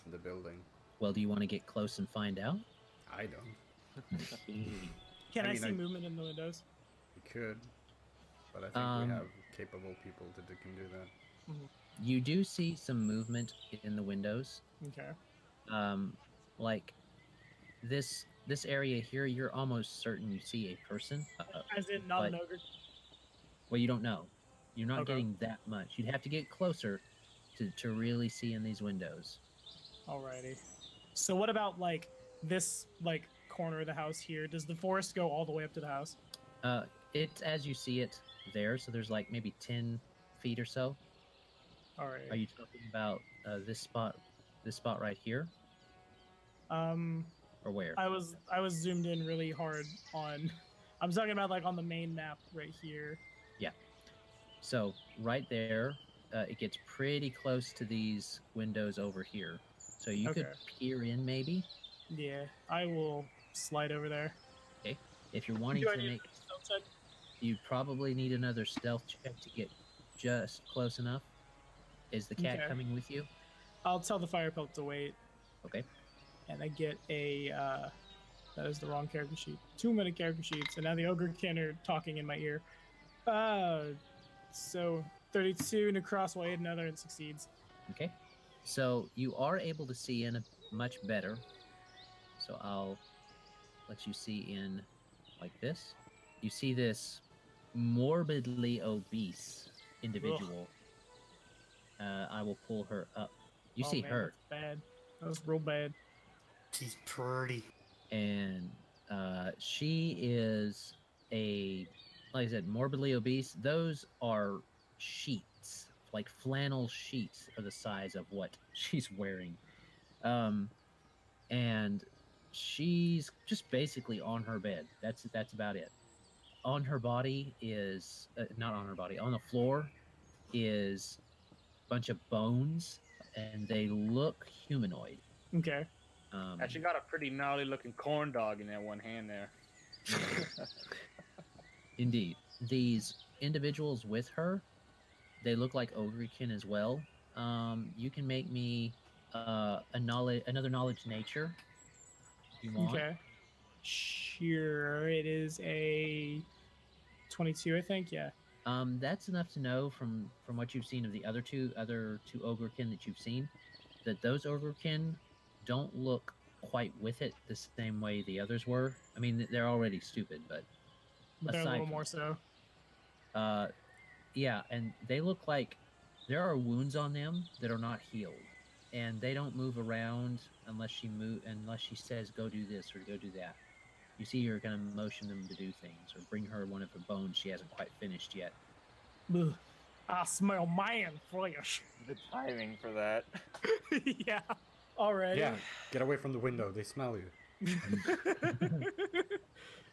in the building. Well, do you want to get close and find out? I don't. Can I mean, see movement in the windows? We could, but I think we have capable people that can do that. You do see some movement in the windows. Okay. Like this area here, you're almost certain you see a person. As in not an but- ogre? Well, you don't know. You're not Okay. getting that much. You'd have to get closer to really see in these windows. Alrighty. So what about like this like corner of the house here? Does the forest go all the way up to the house? It's as you see it there. So there's like maybe 10 feet or so. Alright. Are you talking about this spot right here, or where? I was zoomed in really hard on. I'm talking about like on the main map right here. So right there, it gets pretty close to these windows over here. So you could Okay. peer in maybe. Yeah, I will slide over there. If you're wanting Do I to need make, a stealth check? you probably need another stealth check to get just close enough. Is the cat Okay. coming with you? I'll tell the fire pelt to wait, Okay. and I get a. That is the wrong character sheet. Too many character sheets, and now the ogre kin are talking in my ear. So 32 Nahkräs will aid another and succeeds. Okay. So you are able to see in much better. So I'll let you see in like this. You see this morbidly obese individual. I will pull her up. You Oh, see man, her, that's bad. That was real bad. She's pretty. and she is like I said, morbidly obese. Those are sheets, like flannel sheets, are the size of what she's wearing, and she's just basically on her bed. That's about it. On her body is not on her body. On the floor is a bunch of bones, and they look humanoid. Okay. Actually got a pretty gnarly looking corn dog in that one hand there. Indeed. These individuals with her, they look like ogrekin as well. You can make me another knowledge nature if you want. Okay. Sure. It is a 22, I think. Yeah. That's enough to know from what you've seen of the other two ogrekin that you've seen, that those ogrekin don't look quite with it the same way the others were. I mean, they're already stupid, but But they're a aside little from more so. yeah, and they look like there are wounds on them that are not healed, and they don't move around unless she says go do this or go do that. You see her gonna motion them to do things or bring her one of her bones she hasn't quite finished yet. Ugh. I smell man flesh. The timing for that. Yeah. Alrighty. Yeah, get away from the window. They smell you.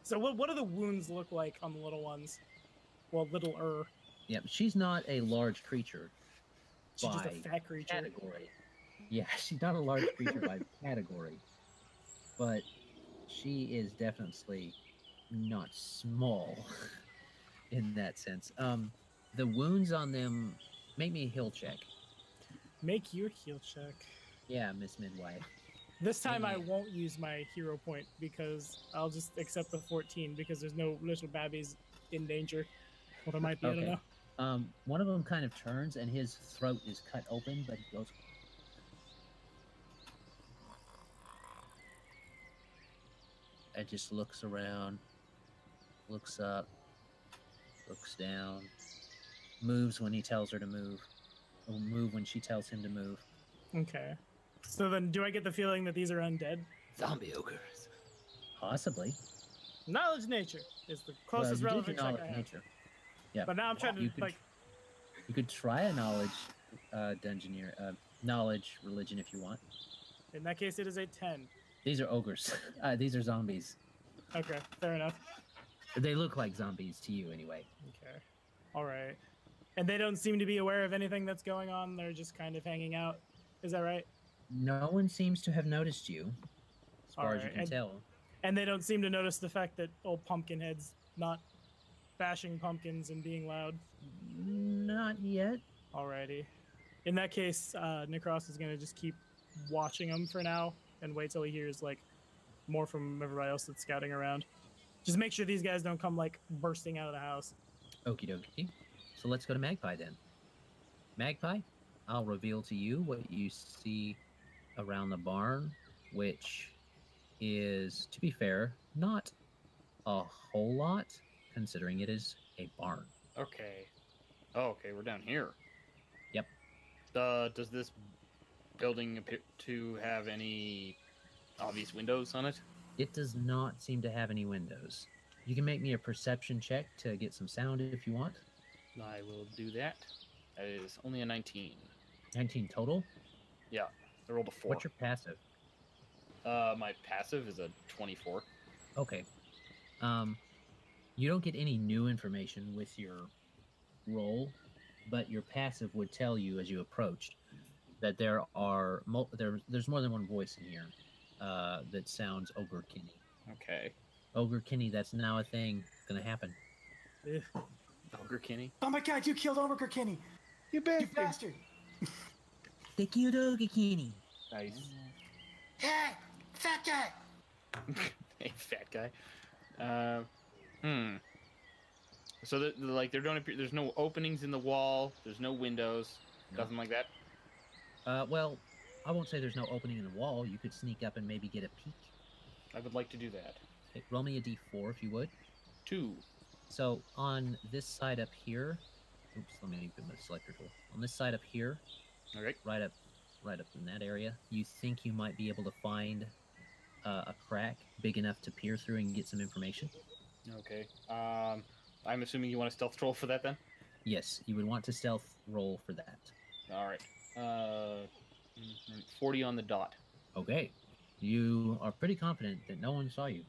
So what do the wounds look like on the little ones? Well, littler. Yep, she's not a large creature She's just a by fat creature. category. Yeah, she's not a large creature by category, but she is definitely not small in that sense. The wounds on them, make me a heal check. Make your heal check. Yeah, Miss Midwife. This time I Yeah. won't use my hero point because I'll just accept the 14 because there's no little babbies in danger. Well, there might be, I don't Okay. know. One of them kind of turns and his throat is cut open, but he goes. And just looks around, looks up, looks down, moves when he tells her to move, will move when she tells him to move. Okay. So then do I get the feeling that these are undead? Zombie ogres. Possibly. Knowledge nature is the Well, closest you did relevant your check knowledge I have. nature. Yeah. But now I'm trying to You could- like You could try a knowledge knowledge religion if you want. in that case it is a 10. These are ogres. These are zombies. Okay, fair enough. They look like zombies to you anyway. Okay. All right. And they don't seem to be aware of anything that's going on. They're just kind of hanging out. Is that right? No one seems to have noticed you, as far as you Alright, can and- tell. And they don't seem to notice the fact that old Pumpkinhead's not bashing pumpkins and being loud. Not yet. Alrighty. In that case, Nahkräs is gonna just keep watching them for now and wait till he hears like more from everybody else that's scouting around. Just make sure these guys don't come like bursting out of the house. Okie dokie. So let's go to Magpie then. Magpie, I'll reveal to you what you see around the barn, which is, to be fair, not a whole lot, considering it is a barn. Okay. Oh, okay, we're down here. Yep. Does this building appear to have any obvious windows on it? It does not seem to have any windows. You can make me a perception check to get some sound if you want. I will do that. That is only a 19. 19 total. I rolled a 4. What's your passive? My passive is a 24. Okay. You don't get any new information with your roll, but your passive would tell you as you approached that there's more than one voice in here that sounds Ogre Kenny. Okay. Ogre Kenny, that's now a thing. It's gonna happen. Ugh. Ogre Kenny. Oh my god, you killed Ogre Kenny! You You bastard! They killed Ogre Kenny. Nice. Hey! Fat guy! Hey, fat guy. So there don't appear. There's no openings in the wall. There's no windows. No. Nothing like that. Well, I won't say there's no opening in the wall. You could sneak up and maybe get a peek. I would like to do that. Okay, roll me a d4 if you would. 2. So on this side up here, oops, let me put my selector tool. On this side up here, Okay. right up in that area, you think you might be able to find a crack big enough to peer through and get some information? Okay. I'm assuming you want a stealth roll for that then. Yes, you would want to stealth roll for that. All right. 40 on the dot. Okay. You are pretty confident that no one saw you.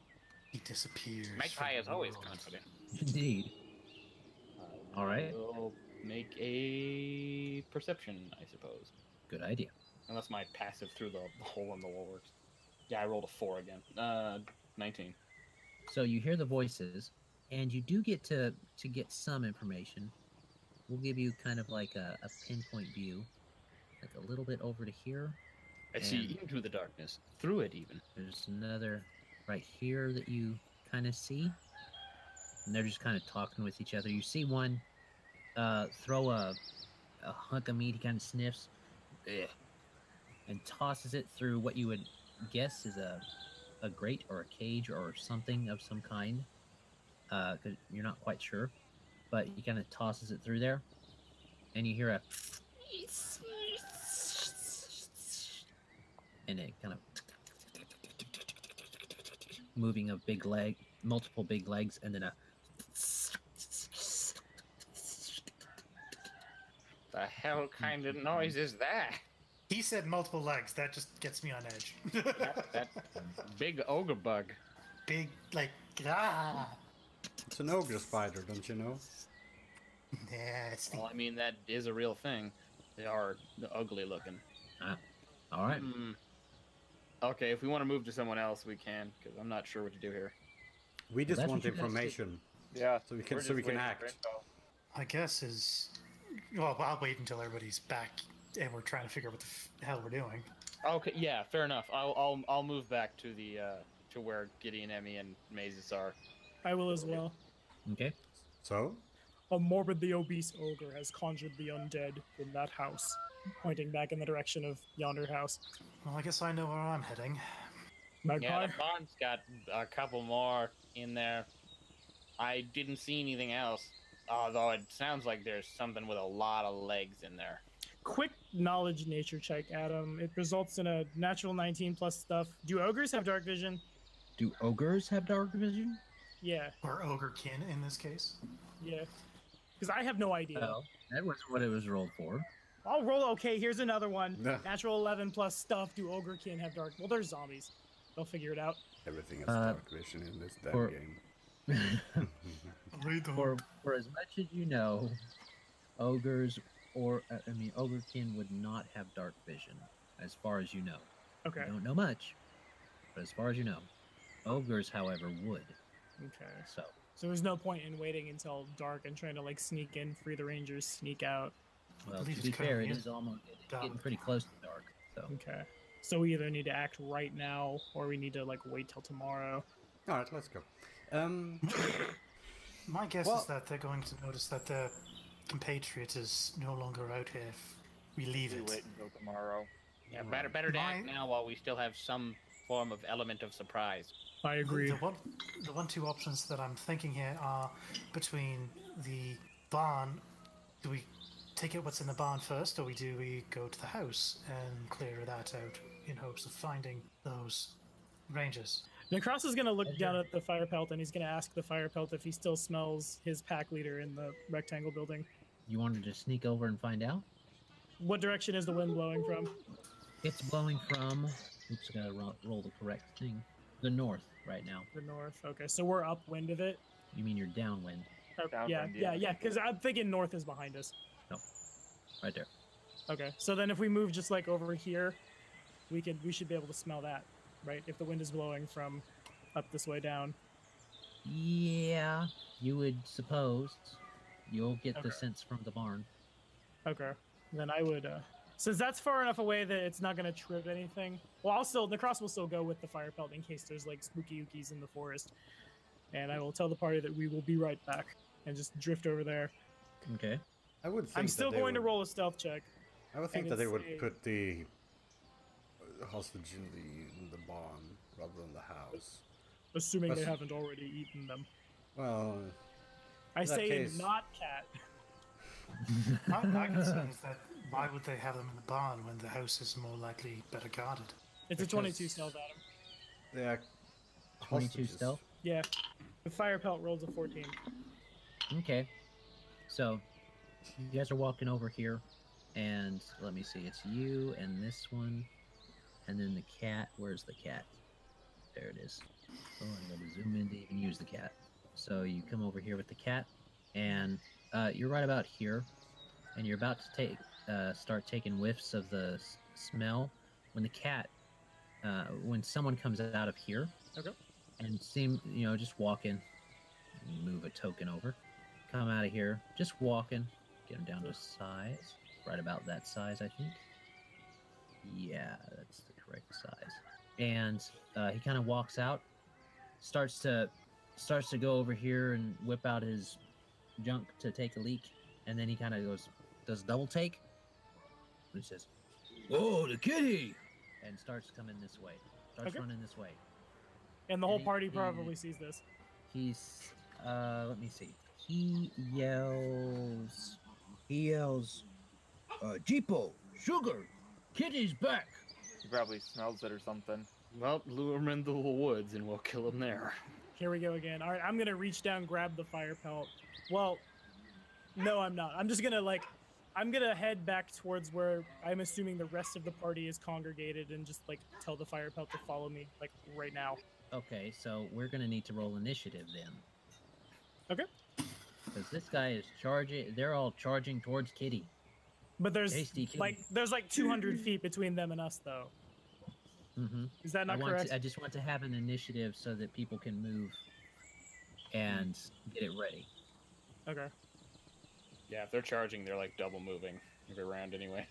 He disappears. Magpie from is the always world. confident. Indeed. All right. I'll make a perception, I suppose. Good idea. Unless my passive through the hole in the wall works. Yeah, I rolled a 4 again. 19. So you hear the voices, and you do get to get some information. We'll give you kind of like a pinpoint view, like a little bit over to here. I see And- into the darkness, through it even. There's another right here that you kind of see. And they're just kind of talking with each other. You see one throw a hunk of meat, he kind of sniffs and tosses it through what you would guess is a grate or a cage or something of some kind. 'Cause you're not quite sure. But he kind of tosses it through there. And you hear a... And it kind of... moving of multiple big legs, and then a... The hell kind of noise is that? He said multiple legs. That just gets me on edge. That big ogre bug. Big, like, ah. It's an ogre spider, don't you know? Yeah, it's the Well, I mean, that is a real thing. They are ugly looking. All right. Okay, if we want to move to someone else, we can, because I'm not sure what to do here. We just that's want what you guys do. information, Yeah. so we can we're so just we can waiting for act. info. My guess is, well, I'll wait until everybody's back and we're trying to figure out what the hell we're doing. Okay, yeah, fair enough. I'll move back to the to where Gideon, Emmy, and Mazus are. I will as well. Okay. So, A morbidly obese ogre has conjured the undead in that house, pointing back in the direction of yonder house. Well, I guess I know where I'm heading. Magpie? Yeah, the barn's got a couple more in there. I didn't see anything else, although it sounds like there's something with a lot of legs in there. Quick knowledge nature check, Adam. It results in a natural 19 plus stuff. Do ogres have dark vision? Do ogres have dark vision? Yeah, Or ogre kin in this case. yeah. Because I have no idea. No, that was what it was rolled for. I'll roll. Okay, here's another one. Yeah. Natural 11 plus stuff. Do ogre can have dark? Well, they're zombies. They'll figure it out. everything has Uh, dark vision in this damn for- game. for as much as you know, ogres ogrekin would not have dark vision. as far as you know. Okay. You don't know much, but as far as you know. Ogres, however, would. Okay. So, So there's no point in waiting until dark and trying to like sneak in, free the rangers, sneak out. well, believe to it's be fair, currently it in is almost getting dark. pretty close to dark. So, Okay. So we either need to act right now or we need to like wait till tomorrow. All right, let's go. My guess Well- is that they're going to notice that their compatriot is no longer out here if we leave We it. wait until tomorrow. Yeah, better to act My- now while we still have some form of element of surprise. I agree. The one, two options that I'm thinking here are between the barn. Do we take out what's in the barn first, or do we go to the house and clear that out in hopes of finding those rangers? Nahkräs is gonna look Sure. down at the fire pelt and he's gonna ask the fire pelt if he still smells his pack leader in the rectangle building. you wanted to sneak over and find out? What direction is the wind blowing from? It's blowing from. Oops, I gotta roll the correct thing. The north right now. The north. Okay, so we're upwind of it. You mean you're downwind, Oh, Downwind, yeah. yeah. Because I'm thinking north is behind us. right there. Okay, so then if we move just like over here, we should be able to smell that, right? If the wind is blowing from up this way down. Yeah, you would suppose. You'll get the Okay. sense from the barn. Okay, then I would. Since that's far enough away that it's not gonna trip anything. Well, Nahkräs will still go with the fire pelt in case there's like spooky ookies in the forest, and I will tell the party that we will be right back and just drift over there. Okay. I would think I'm that still they going to would- roll a stealth check. I would think and that they it's would a- put the hostage in the barn rather than the house. Assuming they That's- haven't already eaten them. Well, I In that say case- not cat. My concern is that why would they have them in the barn when the house is more likely better guarded? It's a 22 Because- stealth, Adam. they are 22 hostages. stealth. Yeah. The fire pelt rolls a 14. Okay. So, you guys are walking over here, and let me see. It's you and this one, and then the cat. Where's the cat? There it is. Oh, I'm going to zoom in to even use the cat. So you come over here with the cat, and you're right about here, and you're about to start taking whiffs of the smell when the cat, when someone comes out of here, Okay. and just walking, move a token over, come out of here, just walking, get him down to size, right about that size, I think. Yeah, that's the correct size. And he kind of walks out, starts to go over here and whip out his junk to take a leak, and then he kind of does double take. And he says, "Oh, the kitty!" and starts coming this way, Okay. running this way. And the whole He- party he- probably sees this. He's let me see. He yells, Jeepo, sugar, kitty's back. He probably smells it or something. Well, lure him into the woods and we'll kill him there. Here we go again. All right, I'm going to reach down, grab the fire pelt. Well, no, I'm not. I'm just going to I'm going to head back towards where I'm assuming the rest of the party is congregated and just tell the fire pelt to follow me right now. Okay, so we're gonna need to roll initiative then. Okay. Because this guy is charging. They're all charging towards Kitty. But there's Tasty kitty. there's 200 feet between them and us though. Mm-hmm. Is that not correct? I just want to have an initiative so that people can move and get it ready. Okay. Yeah, if they're charging, they're double moving every round anyway.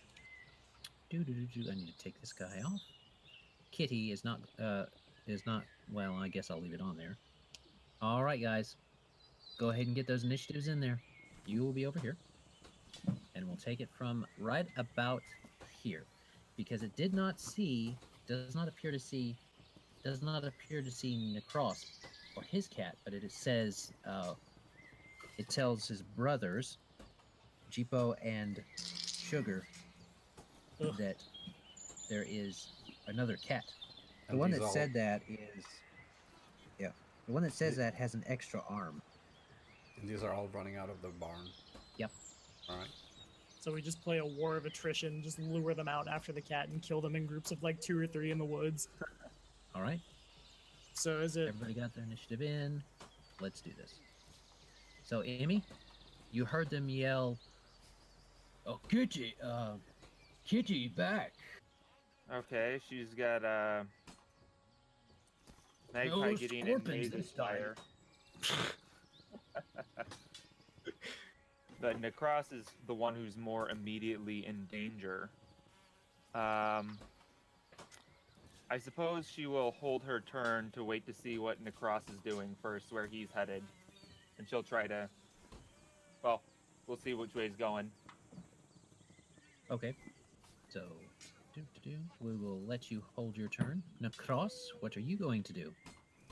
I need to take this guy off. Kitty is not. Well, I guess I'll leave it on there. All right, guys, go ahead and get those initiatives in there. You will be over here, and we'll take it from right about here, because it does not appear to see Nahkräs or his cat, but it says it tells his brothers, Jeepo and Sugar, Ugh. that there is another cat. The And one these that all- said that is, yeah, the one that says that has an extra arm. And these are all running out of the barn. Yep. All right. So we just play a war of attrition, just lure them out after the cat and kill them in groups of 2 or 3 in the woods. All right, So is it everybody got their initiative in. Let's do this. So, Amy, you heard them yell, "Oh, Kitty, Kitty back!" Okay, she's got Magpie, No Gideon, and scorpions Mazus this time. fire. But Nahkräs is the one who's more immediately in danger. I suppose she will hold her turn to wait to see what Nahkräs is doing first, where he's headed. And she'll try to... Well, we'll see which way he's going. Okay. So, we will let you hold your turn. Nahkräs, what are you going to do?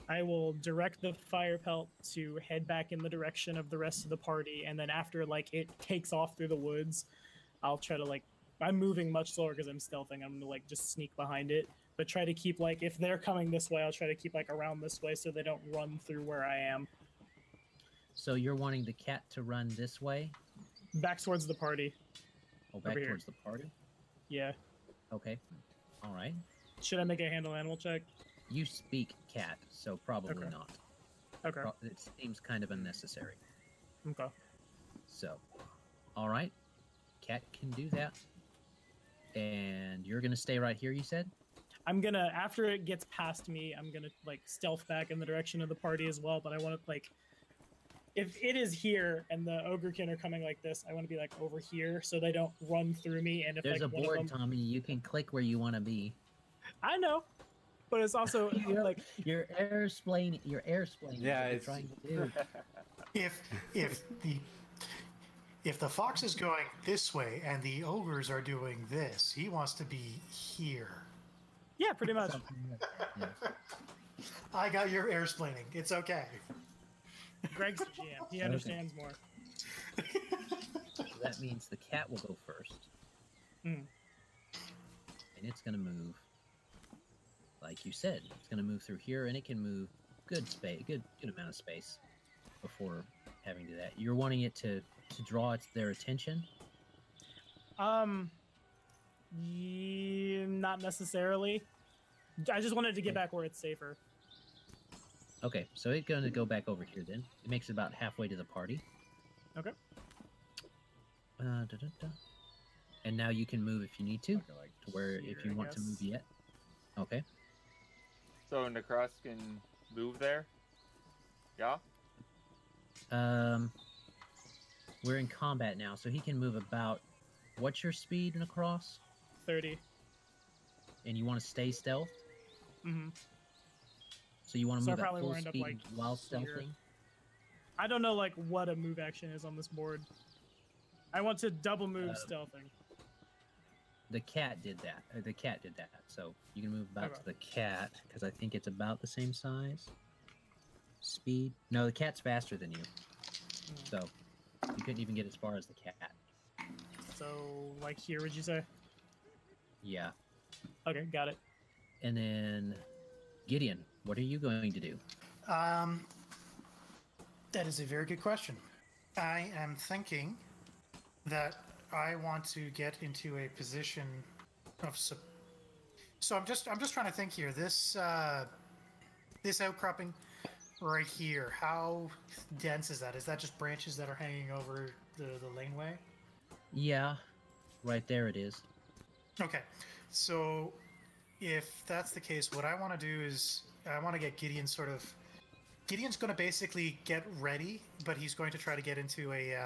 I will direct the fire pelt to head back in the direction of the rest of the party, and then after like it takes off through the woods, I'll try to like I'm moving much slower because I'm stealthing. I'm gonna like just sneak behind it, but try to keep like if they're coming this way, I'll try to keep like around this way so they don't run through where I am. So you're wanting the cat to run this way? Back towards the party. Oh, back Over here. towards the party? Yeah. Okay. All right. Should I make a handle animal check? You speak cat, so probably Okay. not. Okay. It seems kind of unnecessary. Okay. So, all right. Cat can do that. And you're going to stay right here, you said? I'm gonna after it gets past me, I'm gonna like stealth back in the direction of the party as well. But I want to like, if it is here and the ogrekin are coming like this, I want to be like over here so they don't run through me. And if There's like a one board, of them, Tommy. You can click where you want to be. I know, but it's also like You're air-splaining. You're air-splaining. Yeah, what you're it's- trying to do. If the fox is going this way and the ogres are doing this, he wants to be here. yeah, pretty much. Yeah. I got your air-splaining. It's okay. Greg's the GM. He understands more. So that means the cat will go first. Mm. And it's going to move, like you said, it's going to move through here, and it can move good amount of space before having to do that. You're wanting it to draw their attention? Not necessarily. I just wanted to get back where it's safer. Okay, so it's going to go back over here then. It makes it about halfway to the party. Okay. And now you can move if you need to, Okay, like to where here, if you I want to move guess. yet. Okay. So Nahkräs can move there? Yeah? We're in combat now, so he can move about. What's your speed across? 30. And you want to stay stealth? Mm-hmm. So you want to So I move at probably full will end up, speed like, while here. stealthing? I don't know like what a move action is on this board. I want to double move stealthing. The cat did that. The cat did that. So you can move back Okay. to the cat because I think it's about the same size. Speed? No, the cat's faster than you. So you couldn't even get as far as the cat. So like here, would you say? Yeah. Okay, got it. And then Gideon, what are you going to do? That is a very good question. I am thinking that I want to get into a position of so I'm just trying to think here. This this outcropping right here, how dense is that? Is that just branches that are hanging over the laneway? Yeah, right there it is. Okay, so if that's the case, what I want to do is I want to get Gideon sort of. Gideon's going to basically get ready, but he's going to try to get into a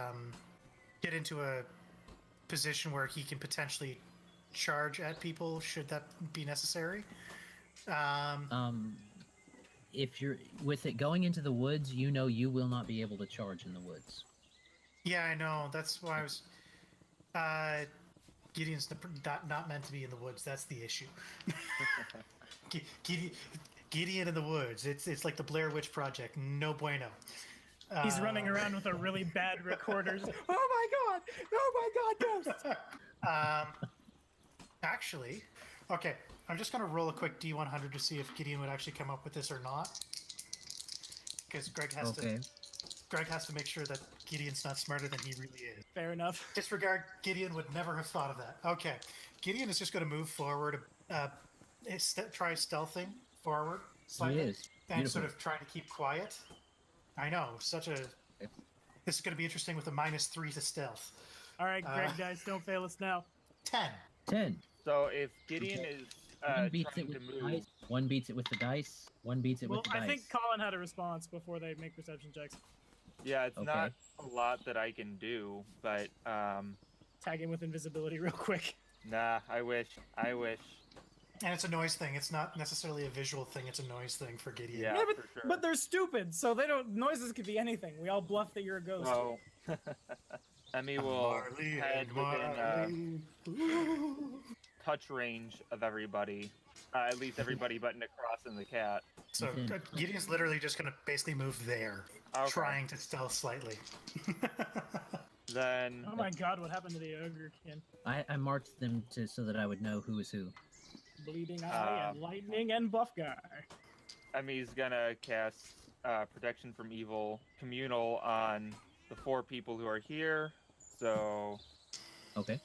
position where he can potentially charge at people should that be necessary. If you're with it going into the woods, you know you will not be able to charge in the woods. Yeah, I know. That's why I was. Gideon's not meant to be in the woods. That's the issue. Gideon in the woods. It's like the Blair Witch Project. No bueno. He's running around with a really bad recorder. Just, oh my god, ghosts! Actually, okay. I'm just gonna roll a quick D100 to see if Gideon would actually come up with this or not. Because Greg has to make sure that Gideon's not smarter than he really is. Fair enough. Disregard. Gideon would never have thought of that. Okay, Gideon is just going to move forward, try stealthing forward slightly, He is. and Beautiful. sort of trying to keep quiet. I know, This is going to be interesting with a -3 to stealth. All right, Greg, guys, don't fail us now. 10. 10. So if Gideon is One beats trying it to with the move, dice. One beats it with the dice. One beats it Well, with the I dice. think Colin had a response before they make perception checks. yeah, it's not Okay. a lot that I can do, but Tag in with invisibility real quick. nah, I wish. And it's a noise thing. It's not necessarily a visual thing. It's a noise thing for Gideon. Yeah, Yeah, but, for sure. but they're stupid, so they don't. Noises could be anything. We all bluff that you're a ghost. So, Emmy will Marley head and within Marley. touch range of everybody. At least everybody but Nahkräs and the cat. So Gideon's literally just going to basically move there, Okay. trying to stealth slightly. Then Oh my god, what happened to the ogre kin? I marked them so that I would know who is who. Bleeding eye and lightning and buff guy. Emmy's gonna cast protection from evil communal on the 4 people who are here. So Okay.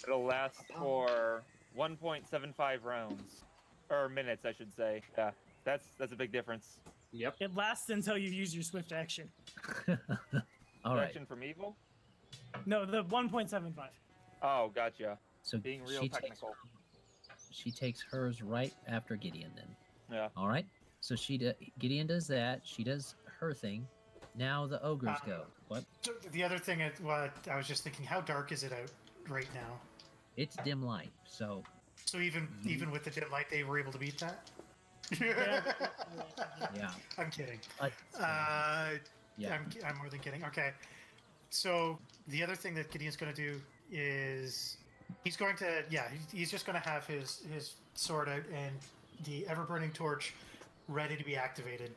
it'll last for 1.75 rounds. Or minutes, I should say. Yeah, that's a big difference. Yep. It lasts until you use your swift action. All right. Protection from evil? No, the 1.75. Oh, gotcha. So Being real she technical. she takes hers right after Gideon. Then. Yeah. All right. So Gideon does that. She does her thing. Now the ogres go. What? So the other thing, what I was just thinking, how dark is it out right now? It's dim light. So So even with the dim light, they were able to beat that. yeah. I'm kidding. Yeah. I'm more than kidding. Okay. So the other thing that Gideon's going to do is he's going to he's just going to have his sword out and the ever burning torch ready to be activated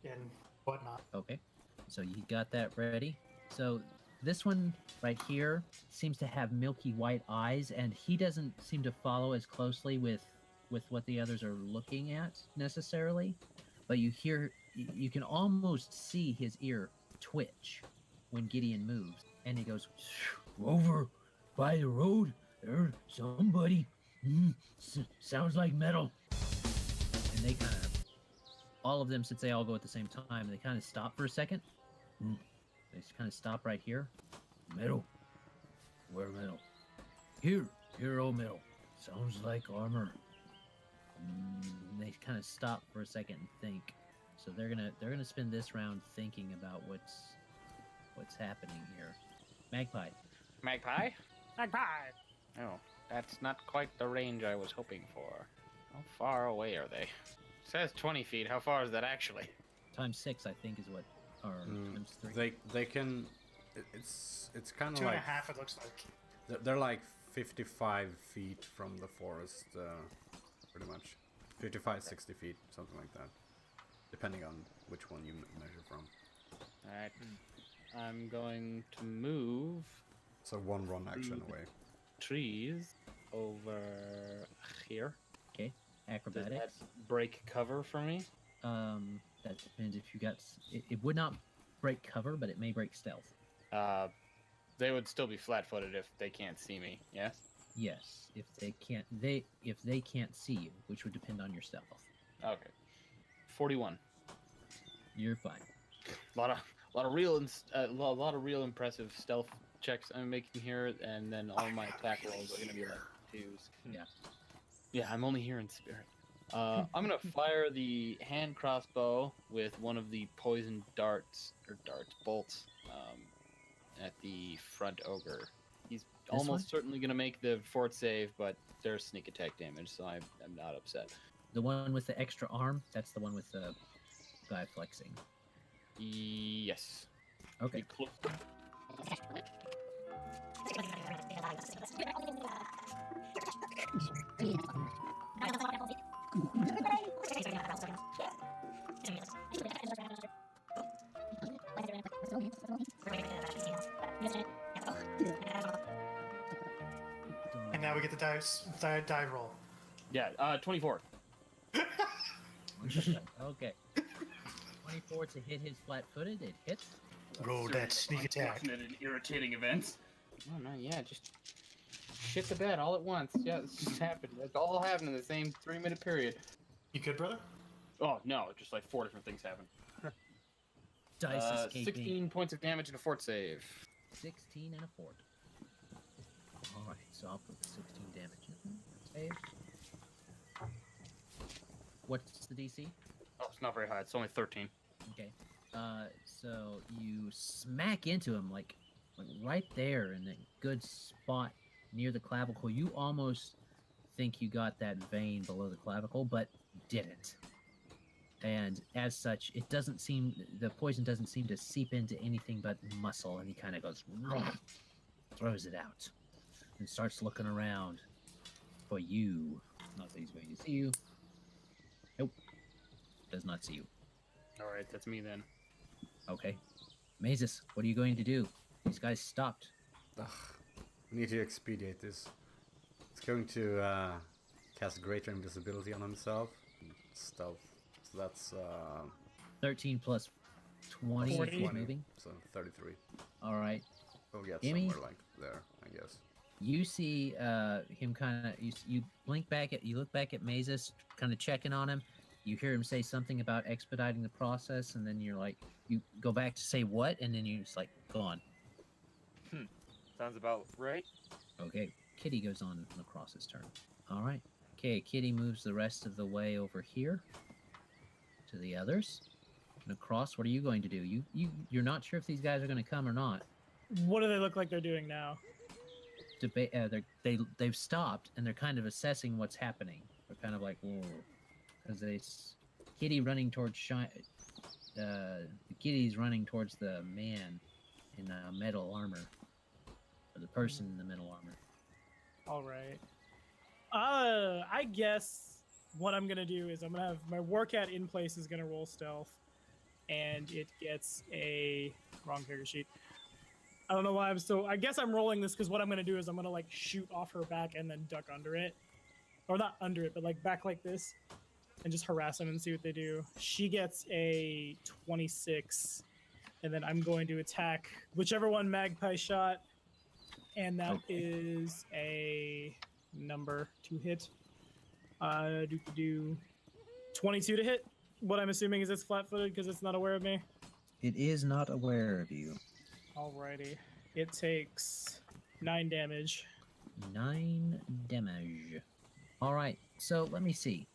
and whatnot. Okay. So you got that ready. So this one right here seems to have milky white eyes, and he doesn't seem to follow as closely with what the others are looking at necessarily. But you can almost see his ear twitch when Gideon moves, and he goes, "Over by the road, there's somebody. Sounds like metal." And they kind of, all of them, since they all go at the same time, they kind of stop for a second. They just kind of stop right here. Metal. Where metal? Here, oh metal. Sounds like armor. They kind of stop for a second and think. So they're gonna spend this round thinking about what's happening here. Magpie. Magpie? Magpie! Oh, that's not quite the range I was hoping for. How far away are they? It says 20 feet. How far is that actually? Times 6, I think, is what. Or times 3. They can. It's kind of 2.5, like it looks like. they're like 55 feet from the forest, pretty much. 55, 60 feet, something like that, depending on which one you measure from. Alright. I'm going to move So one run action away. trees over here. Okay. Does Acrobatics. that break cover for me? That depends if you got. It would not break cover, but it may break stealth. They would still be flat-footed if they can't see me. Yes. Yes, if they can't see you, which would depend on your stealth. Okay. 41. You're fine. A lot of real impressive stealth checks I'm making here, and then all my attack rolls are gonna be like 2s. Yeah. Yeah, I'm only here in spirit. I'm gonna fire the hand crossbow with one of the poison bolts, at the front ogre. He's almost one? certainly gonna make the fort save, but there's sneak attack damage, so I'm not upset. The one with the extra arm, that's the one with the guy flexing. Yes. Okay. Be close. And now we get the die roll. Yeah, 24. Okay. 24 to hit his flat-footed. It hits. Roll that sneak attack. Unfortunate and irritating events. Oh no, yeah, just shit the bed all at once. Yeah, this just happened. It's all happened in the same 3-minute period. You good, brother? Oh no, just like 4 different things happened. Dice escaping. 16 points of damage and a fort save. 16 and a fort. All right, so I'll put the 16 damage in. That's save. What's the DC? Oh, it's not very high. It's only 13. Okay. So you smack into him like right there in that good spot near the clavicle. You almost think you got that vein below the clavicle, but didn't. And as such, it doesn't seem, the poison doesn't seem to seep into anything but muscle, and he kind of goes, throws it out, and starts looking around for you. Not that he's going to see you. Nope. Does not see you. All right, that's me then. Okay. Mazus, what are you going to do? These guys stopped. Ugh, we need to expedite this. It's going to cast greater invisibility on himself. Stealth. So that's 13 plus 20, 40. if he's moving. So 33. All right. We'll get Emmy? somewhere like there, I guess. You see him kind of, you blink back at, you look back at Mazus, kind of checking on him. You hear him say something about expediting the process, and then you're like, you go back to say what, and then you're just like, gone. Sounds about right. Okay, Kitty goes on Nahkräs' turn. All right. Okay, Kitty moves the rest of the way over here to the others. Nahkräs, what are you going to do? You're not sure if these guys are going to come or not. What do they look like they're doing now? They've stopped and they're kind of assessing what's happening. They're kind of like, whoa, because Kitty running towards Kitty's running towards the man in metal armor, or the person in the metal armor. All right. I guess what I'm gonna do is I'm gonna have my Warcat in place is gonna roll stealth, and it gets a wrong character sheet. I don't know why I'm so. I guess I'm rolling this because what I'm gonna do is I'm gonna like shoot off her back and then duck under it, or not under it, but like back like this, and just harass them and see what they do. She gets a 26, and then I'm going to attack whichever one Magpie shot, and that is a number to hit. 22 to hit. What I'm assuming is it's flat-footed because it's not aware of me. It is not aware of you. Alrighty. It takes 9 damage. 9 damage. All right. So let me see.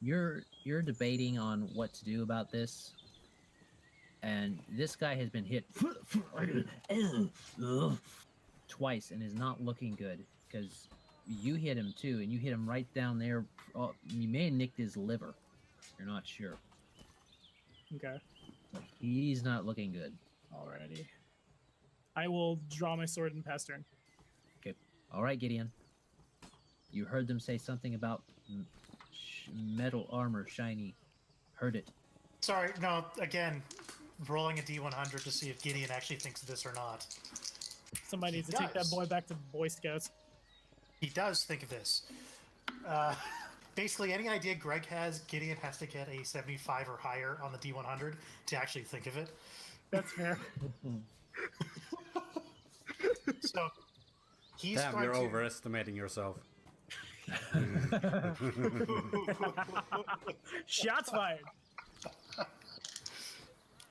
You're debating on what to do about this, and this guy has been hit twice and is not looking good because you hit him too, and you hit him right down there. Oh, you may have nicked his liver. You're not sure. Okay. But he's not looking good. Alrighty. I will draw my sword and pass turn. Okay. All right, Gideon. You heard them say something about metal armor, shiny. Heard it. Sorry, no, again, rolling a d100 to see if Gideon actually thinks of this or not. Somebody needs to take that boy back to Boy Scouts. He does think of this. Basically, any idea Greg has, Gideon has to get a 75 or higher on the d100 to actually think of it. That's fair. So, he's Damn, going you're to... overestimating yourself. Shots fired.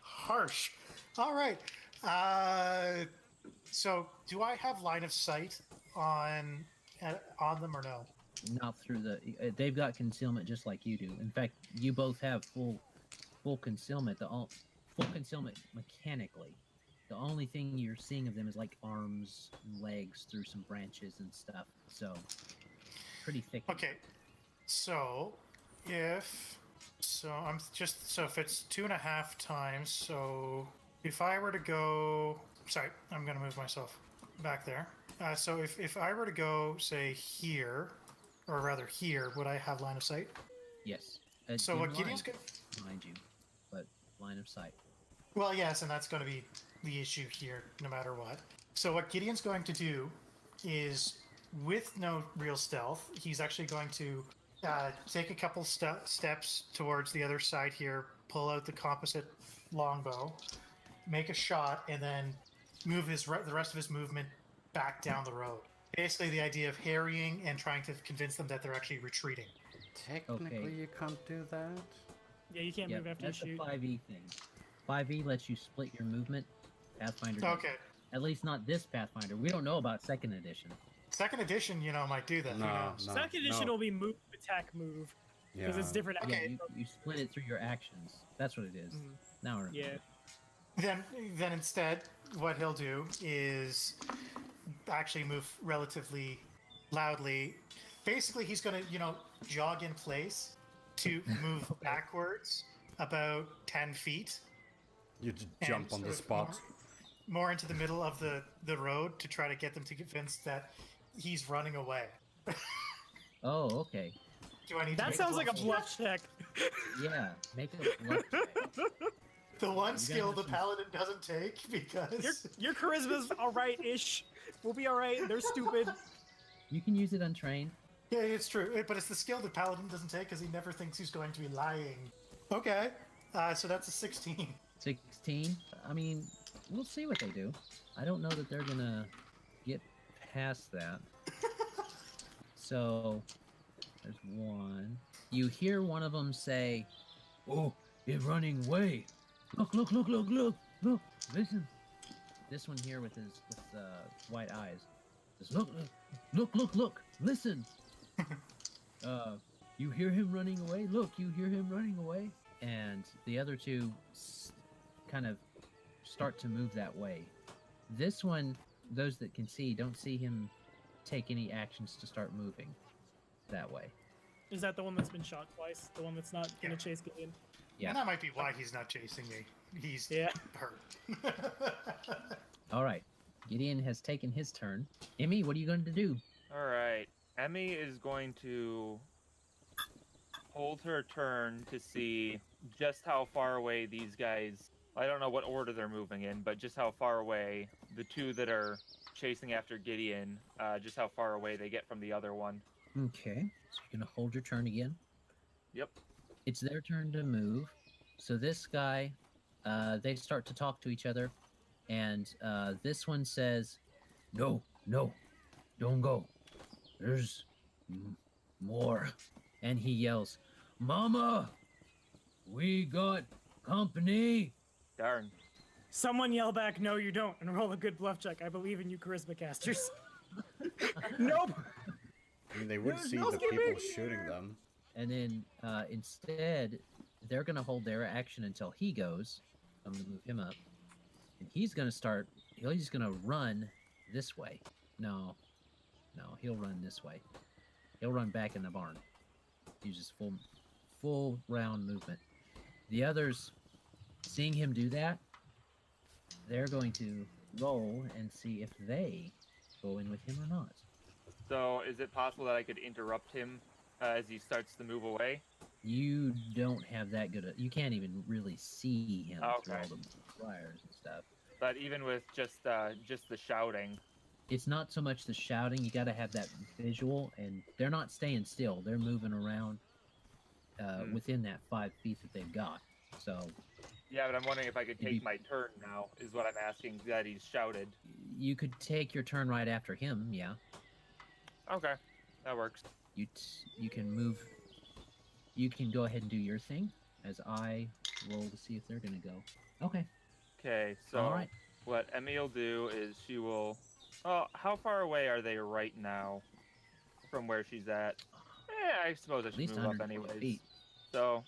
Harsh. All right. So, do I have line of sight on them or no? Not through the. They've got concealment just like you do. In fact, you both have full concealment. Full concealment mechanically. The only thing you're seeing of them is like arms and legs through some branches and stuff. So, pretty thick. Okay. So, if it's 2.5 times, so if I were to go, sorry, I'm going to move myself back there. So if I were to go, say, here, or rather here, would I have line of sight? Yes. So in what line, Gideon's going mind you, but line of sight. Well, yes, and that's going to be the issue here, no matter what. So what Gideon's going to do is, with no real stealth, he's actually going to take a couple steps towards the other side here, pull out the composite longbow, make a shot, and then move the rest of his movement back down the road. Basically, the idea of harrying and trying to convince them that they're actually retreating. Technically, you can't do that. Yeah, you can't Yeah, move after you that's shoot. a 5e thing. 5e lets you split your movement. Pathfinder doesn't. Okay. At least not this Pathfinder. We don't know about 2nd edition. Second edition, might do that. Who No, knows? no. Second edition will be move, attack, move. Because it's different. Yeah, Okay. you split it through your actions. That's what it is. Mhm. Now I remember. Yeah. Then instead, what he'll do is actually move relatively loudly. Basically, he's going to, jog in place to move backwards about 10 feet. You just and jump on the sort of spot. More into the middle of the road to try to get them to convinced that he's running away. Oh, okay. Do I need to That make sounds like a check? bluff check. Yeah, make a bluff check. The one You skill gotta the have some- paladin doesn't take because Your charisma's alright-ish. We'll be alright. They're stupid. You can use it untrained. yeah, it's true. But it's the skill the paladin doesn't take because he never thinks he's going to be lying. Okay, so that's a 16. 16. I mean, we'll see what they do. I don't know that they're gonna get past that. So there's one. You hear one of them say, "Oh, it's running away! Look! Look! Look! Look! Look! Look! Listen!" This one here with his white eyes says, "Look! Look! Look! Look! Look! Listen! You hear him running away? Look! You hear him running away?" And the other two kind of start to move that way. This one, those that can see, don't see him take any actions to start moving that way. Is that the one that's been shot twice? The one that's not gonna chase Gideon? Yeah. And that might be why he's not chasing me. He's Yeah. hurt. All right. Gideon has taken his turn. Emmy, what are you going to do? All right. Emmy is going to hold her turn to see just how far away these guys. I don't know what order they're moving in, but just how far away the two that are chasing after Gideon, just how far away they get from the other one. Okay. So you're going to hold your turn again. Yep. It's their turn to move. So this guy, they start to talk to each other. And this one says, "No, no, don't go. There's more." And he yells, "Mama, we got company." Darn. Someone yell back, "No, you don't," and roll a good bluff check. I believe in you, charisma casters. Nope. I mean, they would There's see no the skipping people here. shooting them. And then instead, they're going to hold their action until he goes. I'm going to move him up. And he's going to start, he's going to run this way. No, he'll run this way. He'll run back in the barn. Use his full round movement. The others, seeing him do that, they're going to roll and see if they go in with him or not. So, is it possible that I could interrupt him as he starts to move away? You don't have that good you can't even really see him through Okay. all the wires and stuff. But even with just the shouting, It's not so much the shouting, you got to have that visual, and they're not staying still. They're moving around within that 5 feet that they've got. So yeah. But I'm wondering if I could Maybe- take my turn now. Is what I'm asking. That he's shouted. you could take your turn right after him, yeah. Okay, that works. You can move. You can go ahead and do your thing as I roll to see if they're going to go. Okay. Okay, so All right. what Emmy will do is she will. Oh, how far away are they right now from where she's at? I suppose I At should least move up 120 anyways. feet. So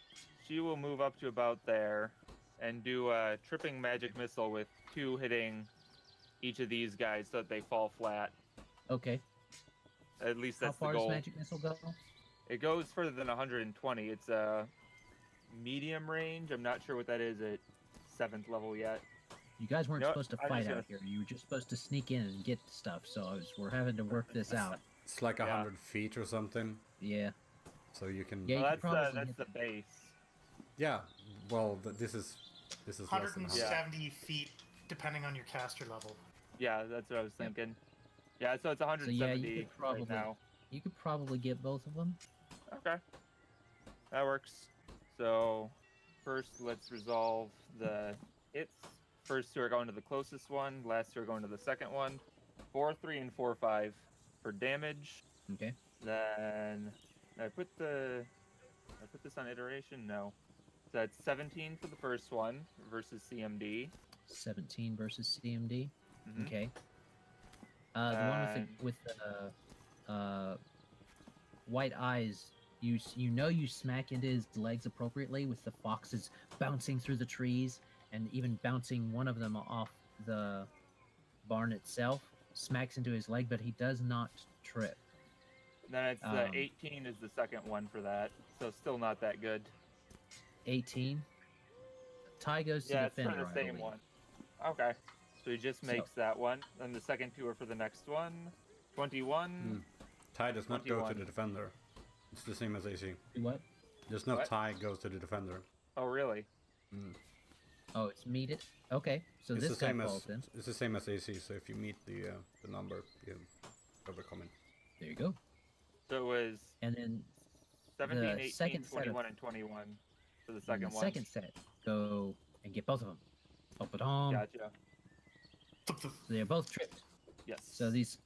she will move up to about there and do a tripping magic missile with 2 hitting each of these guys so that they fall flat. Okay. At least How that's the far goal. does Magic Missile go? It goes further than 120. It's a medium range. I'm not sure what that is at 7th level yet. You guys weren't You know what? supposed to I'm fight just out gonna- here. You were just supposed to sneak in and get stuff. So we're having to work this out. It's like Yeah. 100 feet or something, Yeah. so you can. Yeah, you Well, could probably that's hit the base. Yeah, well, this is less than 170 feet, depending on your caster level. Yeah, that's what I was Yep. thinking. Yeah, so it's So 170 yeah, you could probably right now. you could probably get both of them. Okay. That works. So, first let's resolve the hits. First 2 are going to the closest one, last 2 are going to the second one. 4, 3, and 4, 5 for damage. Okay. Then I put this on iteration? No. So that's 17 for the first one versus CMD. 17 versus CMD. Mhm. Okay. The one with the white eyes. You know you smack into his legs appropriately with the foxes bouncing through the trees and even bouncing one of them off the barn itself. Smacks into his leg, but he does not trip. Then it's 18 is the second one for that, so still not that good. 18. Ty goes to Yeah, it's defender. for the I same believe. one. Okay, so he just makes that one. Then the second two are for the next one. 21. Tie does not go to 21. the defender. It's the same as AC. What? There's no What? tie goes to the defender. Oh, really? Oh, it's meted. Okay, so It's this the guy same falls as in. it's the same as AC. So if you meet the number, you overcome it. There you go. So it was And then 17, the 18, second set of- 21, and 21 for the in second the one. second set, go and get both of them. Ba-ba-dum. Gotcha. So they're both tripped. Yes. So these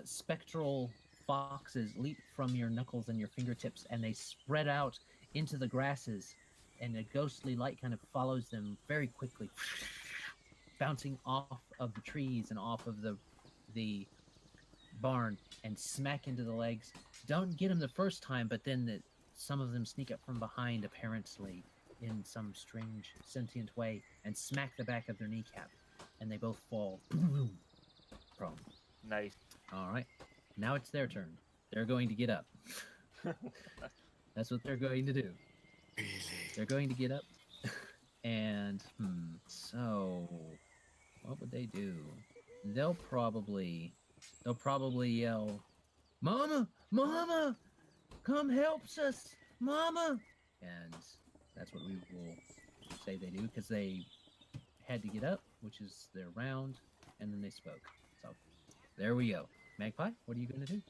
spectral foxes leap from your knuckles and your fingertips, and they spread out into the grasses, and a ghostly light kind of follows them very quickly, bouncing off of the trees and off of the barn and smack into the legs. Don't get them the first time, but then some of them sneak up from behind, apparently in some strange sentient way, and smack the back of their kneecap, and they both fall prone. Nice. All right, now it's their turn. They're going to get up. That's what they're going to do. Really? They're going to get up, and so what would they do? They'll probably yell, "Mama, Mama, come help us, Mama!" And that's what we will say they do, because they had to get up, which is their round, and then they spoke. So there we go. Magpie, what are you going to do?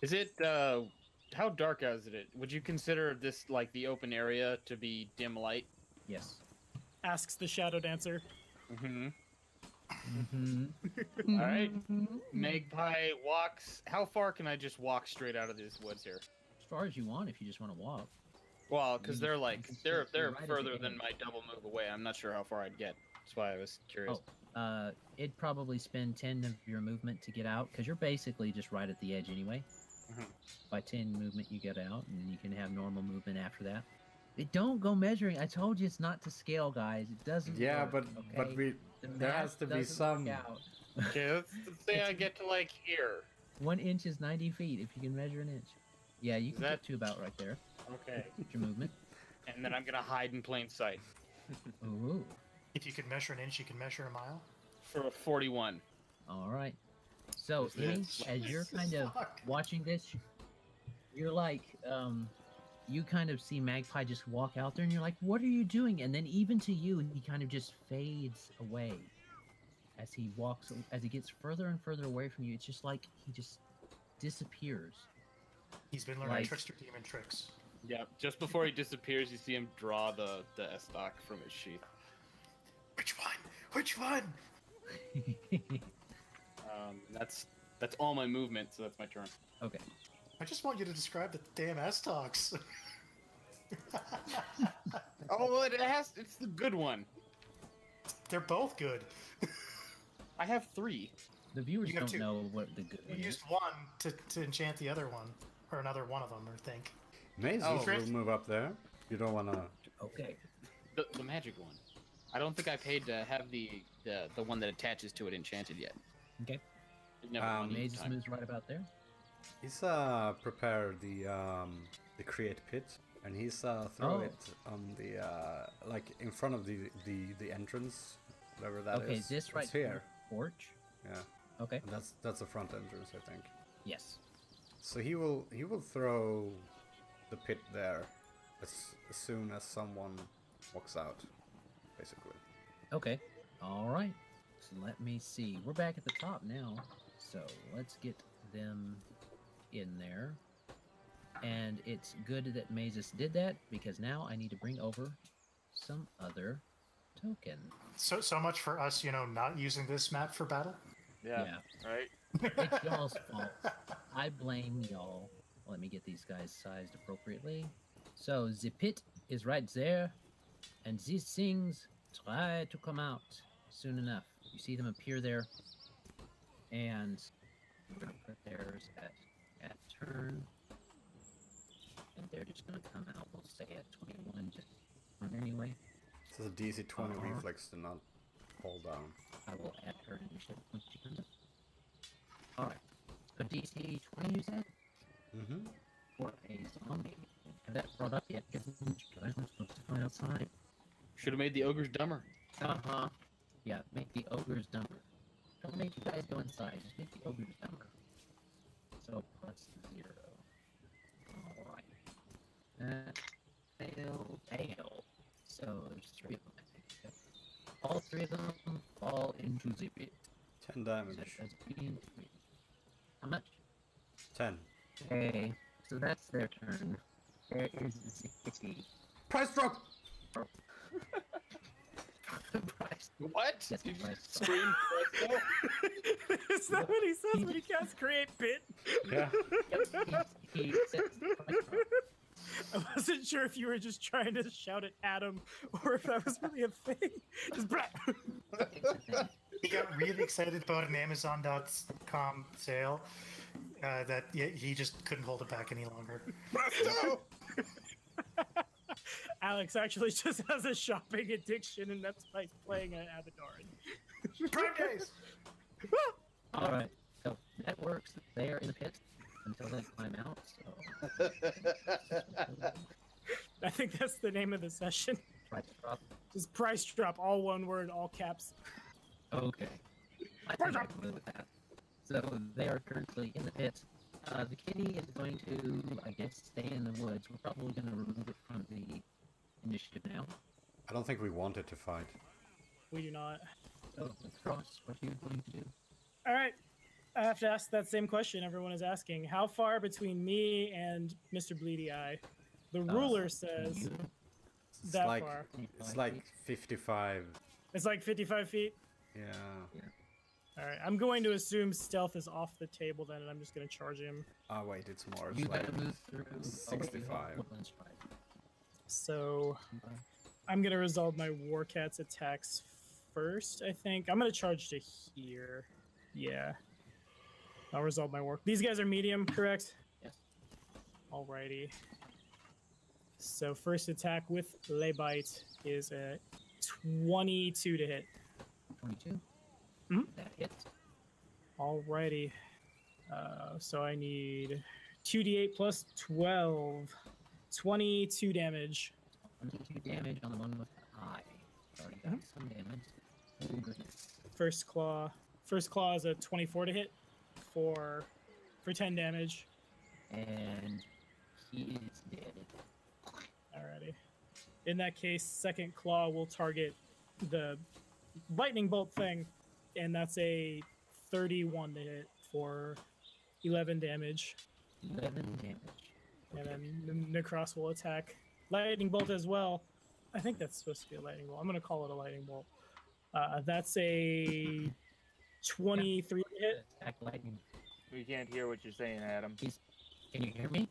Is it how dark is it? Would you consider this like the open area to be dim light? Yes. Asks the Shadow Dancer. Mm-hmm. Mm-hmm. All right. Magpie walks. How far can I just walk straight out of these woods here? As far as you want, if you just want to walk. Well, because they're like You can they're still- you're right at the further than edge. my double move away. I'm not sure how far I'd get. That's why I was curious. It'd probably spend 10 of your movement to get out, because you're basically just right at the edge anyway. Mhm. By 10 movement, you get out, and you can have normal movement after that. Don't go measuring. I told you it's not to scale, guys. It doesn't. Yeah, work, but okay? we The there math has to be doesn't some. work out. Okay, let's say I get to like here. 1 inch is 90 feet if you can measure an inch. Yeah, you Is can that- get to about right there. Okay, Get your movement. and then I'm gonna hide in plain sight Ooh. If you can measure an inch, you can measure a mile. for a 41. All right. So, Is Emmy, this- as you're kind of Fuck. watching this, you're like, you kind of see Magpie just walk out there, and you're like, "What are you doing?" And then even to you, he kind of just fades away as he walks, as he gets further and further away from you. It's just like he just disappears. He's been learning Like- trickster demon tricks. Yeah, just before he disappears, you see him draw the S-stock from his sheath. Which one? Which one? That's all my movement, so that's my turn. Okay. I just want you to describe the damn S-Talks. Oh, well, it's the good one. They're both good. I have 3. The viewers You have don't two. know what the good You one is. used one to enchant the other one, or another one of them, I think. Mazus Oh. will move up there. You don't wanna. Okay. The magic one. I don't think I paid to have the one that attaches to it enchanted yet. Okay. It never Um, won each Mazus time. moves right about there. He's prepared the create pit, and he's throw Oh. it on the like in front of the entrance, whatever that is. Okay, this right It's here. Porch. Yeah, Okay. and that's the front entrance, I think. Yes. So he will throw the pit there as soon as someone walks out, basically. Okay. All right. So let me see. We're back at the top now. So let's get them in there. And it's good that Mazus did that, because now I need to bring over some other token. So much for us, not using this map for battle. Yeah. Right. It's y'all's fault. I blame y'all. Let me get these guys sized appropriately. So the pit is right there, and these things try to come out soon enough. You see them appear there, And we're gonna put theirs at turn. And they're just gonna come out, we'll say at 21 just anyway. This is a DC 20 reflex to not fall down. I will add her initiative when she comes up. Alright. So DC 20 you said? Mm-hmm. For a zombie. Have that brought up yet? Because I'm supposed to find outside. Should have made the ogres dumber. Uh-huh. Yeah, make the ogres dumber. Don't make you guys go inside, just make the ogres dumber. So plus 0. Alright. Fail. So there's 3 of them, I think. Yep. All 3 of them fall into the pit. 10 damage. That's being 3. How much? 10. Okay, so that's their turn. There is the 60. Price drop! Price. What? Yes, Did you price. scream presto? Is that what he says when he casts create bit? Yeah. Yep, he sets the price drop. I wasn't sure if you were just trying to shout at Adam or if that was really a thing. Just blah. He got really excited about an Amazon.com sale that he just couldn't hold it back any longer. Presto! Alex actually just has a shopping addiction, and that's why he's playing an Abaddon. Prime days! Alright, so that works. They are in the pit until they climb out, so. I think that's the name of the session. Price drop. Just price drop, all one word, all caps. Okay. I think I can live with that. So they are currently in the pit. The kitty is going to, I guess, stay in the woods. We're probably going to remove it from the initiative now. I don't think we wanted to fight. We do not. So, Cross, what are you going to do? All right. I have to ask that same question everyone is asking. How far between me and Mr. Bleedy Eye? The ruler says You, It's that like, far. It's like 55. It's like 55 feet. Yeah. All right. I'm going to assume stealth is off the table then, and I'm just going to charge him. Oh wait, it's more. It's you like gotta move through 65. woodlands, right? So I'm going to resolve my Warcat's attacks first, I think. I'm going to charge to here. Yeah. I'll resolve my work. These guys are medium, correct? Yes. Alrighty. So first attack with lay bite is a 22 to hit. 22. Mhm. That hits. Alrighty. So I need 2d8 plus 12. 22 damage. 22 damage on the one with the eye. Already got some damage. Oh, goodness. First claw. First claw is a 24 to hit for 10 damage. And he is dead. Alrighty. In that case, second claw will target the lightning bolt thing, and that's a 31 to hit for 11 damage. 11 damage. And then Nahkräs will attack lightning bolt as well. I think that's supposed to be a lightning bolt. I'm going to call it a lightning bolt. That's a 23 to hit. Attack lightning. We can't hear what you're saying, Adam. Can you hear me?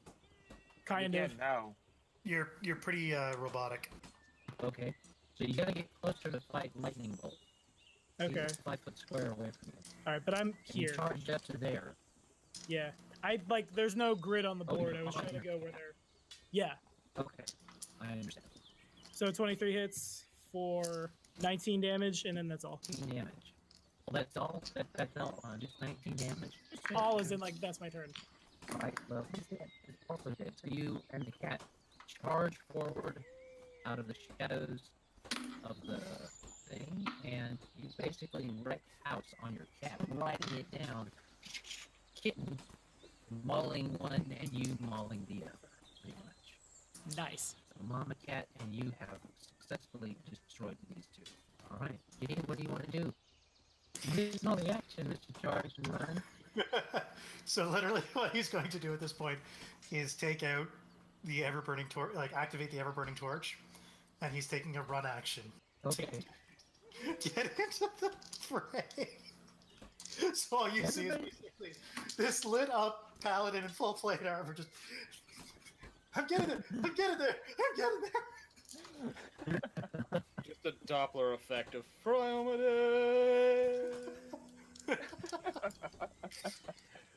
Kind we of. can now. You're pretty robotic. Okay. So you gotta get closer to fight lightning bolt. Okay. He's 5 foot square away from you. All right, but I'm And you here. charged up to there. Yeah. There's no grid on the Oh, board. you're I was on trying to there. go where they're. Yeah. Okay. I understand. So 23 hits for 19 damage, and then that's all. 19 damage. Well, that's all. That's all. Just 19 damage. All is in that's my turn. Alright, well, he's dead. He's also dead. So you and the cat charge forward out of the shadows of the thing, and you basically wreck house on your cat, riding it down. Kitten mauling one, and you mauling the other, pretty much. Nice. So Mama Cat and you have successfully destroyed these two. Alright, Gideon, what do you want to do? This is all the action, Mr. Charge and Run. So literally what he's going to do at this point is take out the ever-burning torch, activate the ever-burning torch, and he's taking a run action. Okay. Get into the fray. So all you see is basically this lit up paladin in full plate armor just I'm getting there! I'm getting there! I'm getting there! Just a Doppler effect of Friomedy.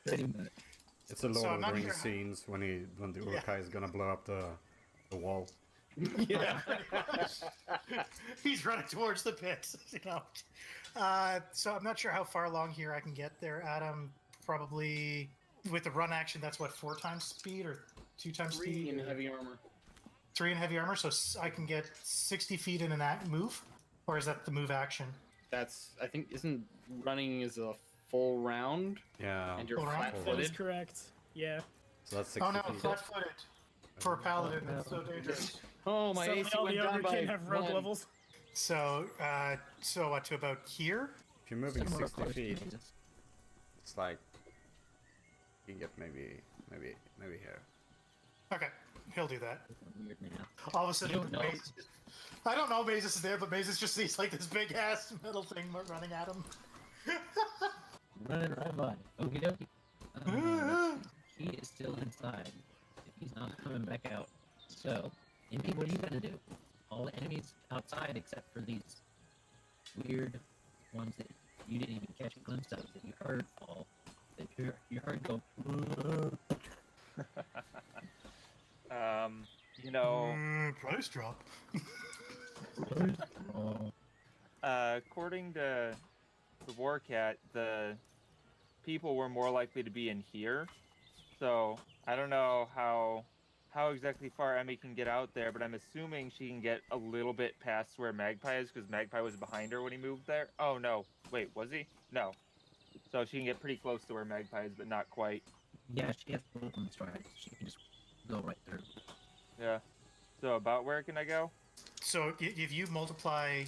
Pretty much. It's a So Lord I'm of the not Rings sure- scenes when the Yeah. Urkai is gonna blow up the wall. Yeah. He's running towards the pit. You know. So I'm not sure how far along here I can get there, Adam. Probably with the run action, that's what 4 times speed or 2 times 3 speed. in or- heavy armor. 3 in heavy armor, so I can get 60 feet in an act move, or is that the move action? That's I think isn't running is a full round Yeah. and you're Full round? That is flat-footed. correct. Yeah. So that's 60 Oh no, feet. flat-footed for a paladin. That's so dangerous. Oh, my Suddenly AC all went the down ogre by can have rogue 1. levels. So, so what, to about here? If you're moving Somewhere 60 close to feet, Mazus. it's like you can get maybe here. Okay, he'll do that. Weird now. All of a sudden, You don't know. I don't know Mazus is there, but Mazus just sees like this big ass metal thing running at him. Running right by. Okie dokie. He is still inside. He's not coming back out. So, Indy, what are you gonna do? All the enemies outside except for these weird ones that you didn't even catch a glimpse of, that you heard fall. That you heard go. You know, Price drop. Oh, according to the Warcat, the people were more likely to be in here. So I don't know how exactly far Emmy can get out there, but I'm assuming she can get a little bit past where Magpie is, because Magpie was behind her when he moved there. Oh no, wait, was he? No. So she can get pretty close to where Magpie is, but not quite. yeah, she has to open stride. She can just go right through. Yeah. So about where can I go? So if you multiply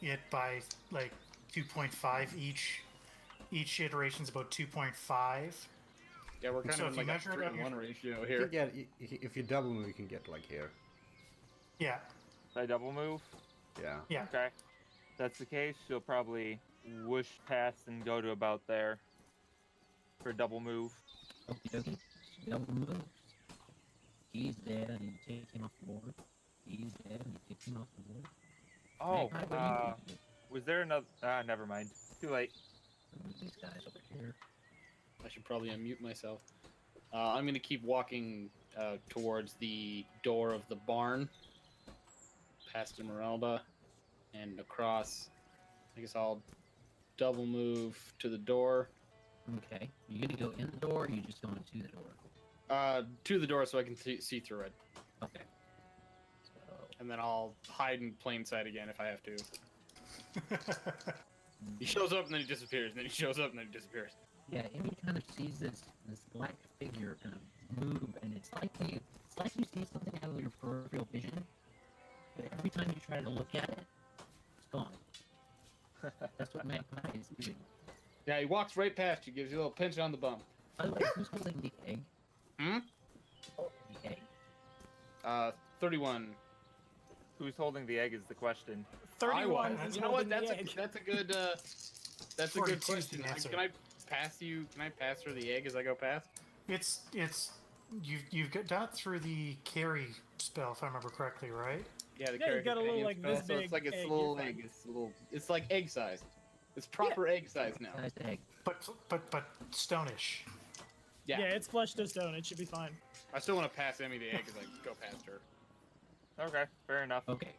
it by like 2.5 each iteration's about 2.5. Yeah, we're kind So of if in you like a measure it out 3-1 ratio You here. can get, if you double move, you can get like here. Yeah, Did I double move? Yeah. yeah. Okay. If that's the case, she'll probably whoosh past and go to about there for a double move. Okie dokie. Double moves. He's dead and you take him off the board. He's dead and you take him off the board. Oh, Magpie, what are you gonna do? was there another? Never mind. Too late. These guys over here. I should probably unmute myself. I'm going to keep walking towards the door of the barn, past Emyrelda, and across. I guess I'll double move to the door. Okay. You gonna go in the door or you just going to the door? To the door so I can see through it. Okay. So, And then I'll hide in plain sight again if I have to. He shows up and then he disappears, and then he shows up and then he disappears. yeah, Amy kind of sees this black figure kind of move, and it's like you see something out of your peripheral vision, but every time you try to look at it, it's gone. That's what Magpie is doing. Yeah, he walks right past you, gives you a little pinch on the bum. By the way, who's holding the egg? Hmm? The egg. 31. Who's holding the egg is the question. 31 I was. is You know what? holding the That's egg. a good that's a 42 good is the question. answer. Can I pass you? Can I pass her the egg as I go past? It's you've done it through the carry spell, if I remember correctly, right? Yeah, the Yeah, you got a little, companion like, spell, this so big it's like it's egg, a little you're egg. fine. It's like egg sized. It's proper egg size now. Sized egg. But stonish. Yeah. Yeah, it's flesh to stone. It should be fine. I still want to pass Emmy the egg as I go past her. Okay, fair enough. Okay.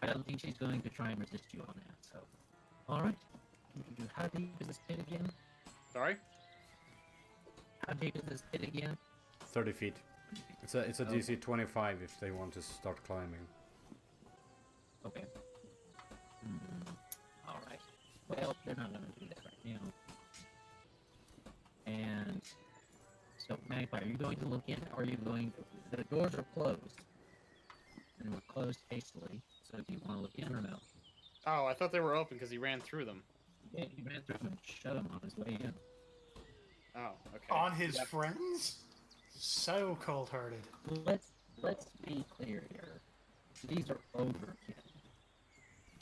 I don't think she's going to try and resist you on that, so. Alright. How deep is this pit again? Sorry. How deep is this pit again? 30 feet. It's a DC 25 if they want to start climbing. Okay. Alright. Well, they're not going to do that right now. And so, Magpie, are you going to look in, or are you going to... The doors are closed. And were closed hastily, so do you want to look in or no? Oh, I thought they were open because he ran through them. Yeah, he ran through them and shut them on his way in. Oh, okay. On his Yep. friends? So cold-hearted. Let's be clear here. These are overkill.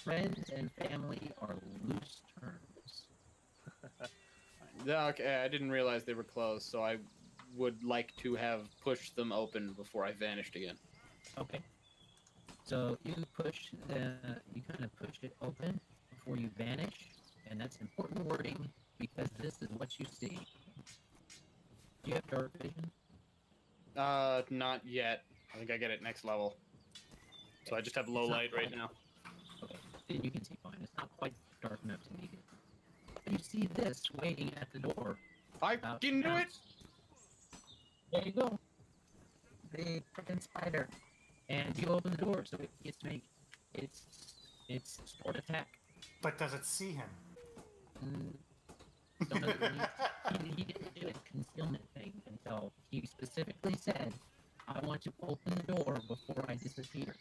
Friends and family are loose terms. Yeah, okay, I didn't realize they were closed, so I would like to have pushed them open before I vanished again. Okay. So you kind of push it open before you vanish, and that's important wording because this is what you see. Not yet. I think I get it next level. So I just have low It's not light right quite- now. Okay, then you can see fine. It's not quite dark enough to need it. But you see this waiting at the door. I about can to do it! pounce. There you go. The freaking spider. And you open the door, so it gets to make its sport attack. But does it see him? Don't know, he didn't do his concealment thing until he specifically said, I want to open the door before I disappear.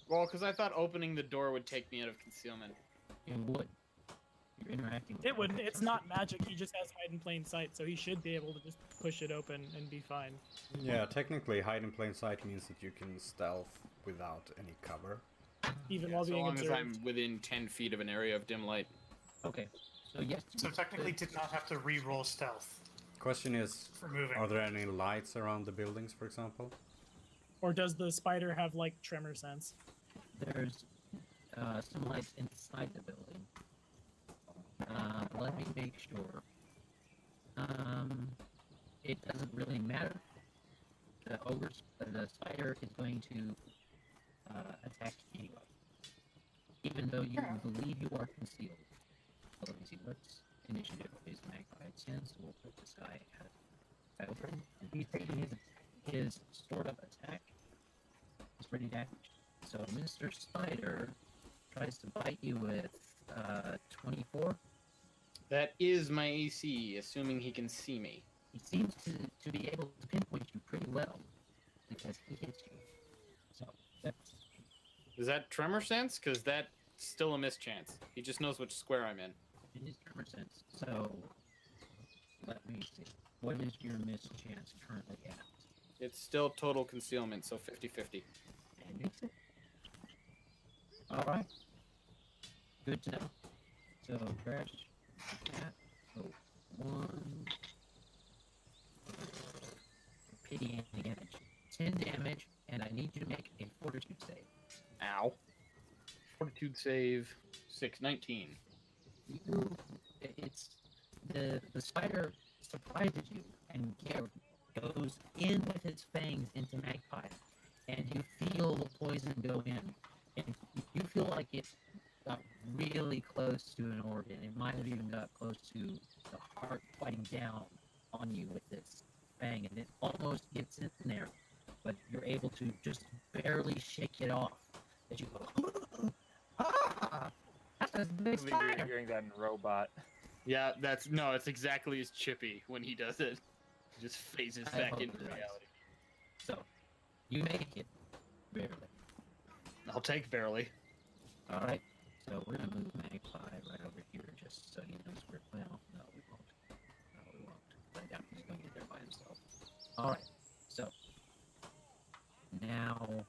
Well, because I thought opening the door would take me out of concealment. It would. You're interacting with It wouldn't. other It's person. not magic. He just has hide in plain sight, so he should be able to just push it open and be fine. Yeah, technically hide in plain sight means that you can stealth without any cover. Even Yeah, while so being long as observed. I'm within 10 feet of an area of dim light. Okay. So yes. So technically did not have to re-roll stealth Question is, for moving. are there any lights around the buildings, for example? Or does the spider have like tremor sense? There's some lights inside the building. Let me make sure. It doesn't really matter. The spider is going to attack anyway, even though you believe you are concealed. So let me see what's initiative is Magpie 10, so we'll put this guy at open. He's taking his stored up attack. He's ready to act. So Mr. Spider tries to bite you with 24. That is my AC, assuming he can see me. He seems to be able to pinpoint you pretty well because he hits you. So that's Is that tremor sense? Because that's still a mischance. He just knows which square I'm in. in his tremor sense. So let me see. What is your mischance currently at? It's still total concealment, so 50-50. And makes it. Alright. Good to know. So crash that. So 1 pity and damage. 10 damage, and I need you to make a fortitude save. Ow. Fortitude save, 6-19. It's the spider surprises you and goes in with its fangs into Magpie, and you feel the poison go in, and you feel like it got really close to an organ. It might have even got close to the heart fighting down on you with its fang, and it almost gets in there, but you're able to just barely shake it off. As you go, ah! That's a big I think you're spider! hearing that in Robot. Yeah, it's exactly as Chippy when he does it. He just phases I back hope into it does. reality. So, you make it. Barely. I'll take barely. Alright, so we're gonna move Magpie right over here just so he knows where. Well, no, we won't. No, we won't. But yeah, he's gonna get there by himself. Alright, so. Now.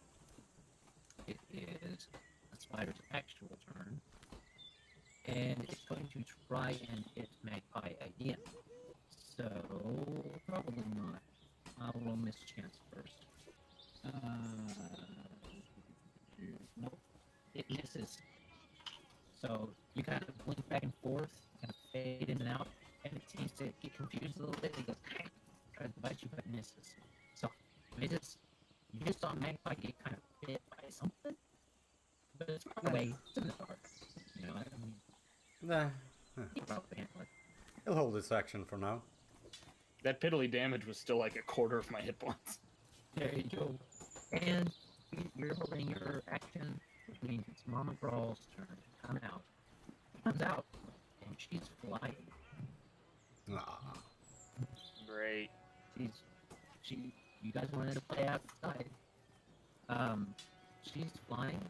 It is the spider's actual turn. And it's going to try and hit Magpie again. So, probably not. I'll roll mischance first. Nope. It misses. So, you kind of blink back and forth, kind of fade in and out, and it seems to get confused a little bit. It goes, tries to bite you, but misses. So, misses. You just saw Magpie get kind of bit by something, but it's far away. It's in the dark. You know, I mean, Nah, he probably handle it. he'll hold this action for now. That piddly damage was still like a quarter of my hit points. There you go. And you're holding your action, which means it's Mama Brawl's turn to come out. She comes out, and she's flying. Ah. Great. You guys wanted to play outside. She's flying,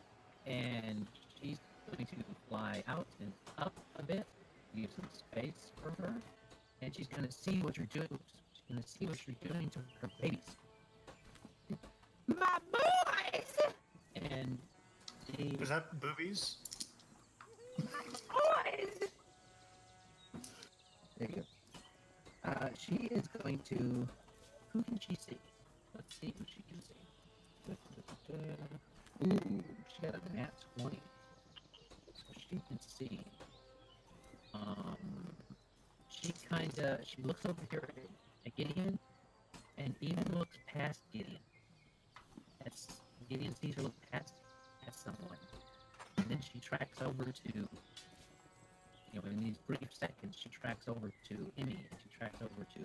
and she's going to fly out and up a bit, leave some space for her, and she's going to see what you're doing. She's going to see what you're doing to her babies. My boys! And Is that boobies? boys! There you go. She is going to. Who can she see? Let's see who she can see. Ooh, she got a nat 20. So she can see. She looks over here at Gideon, and even looks past Gideon. Gideon sees her look past someone, and then she tracks over to, in these brief seconds, she tracks over to Emmy, and she tracks over to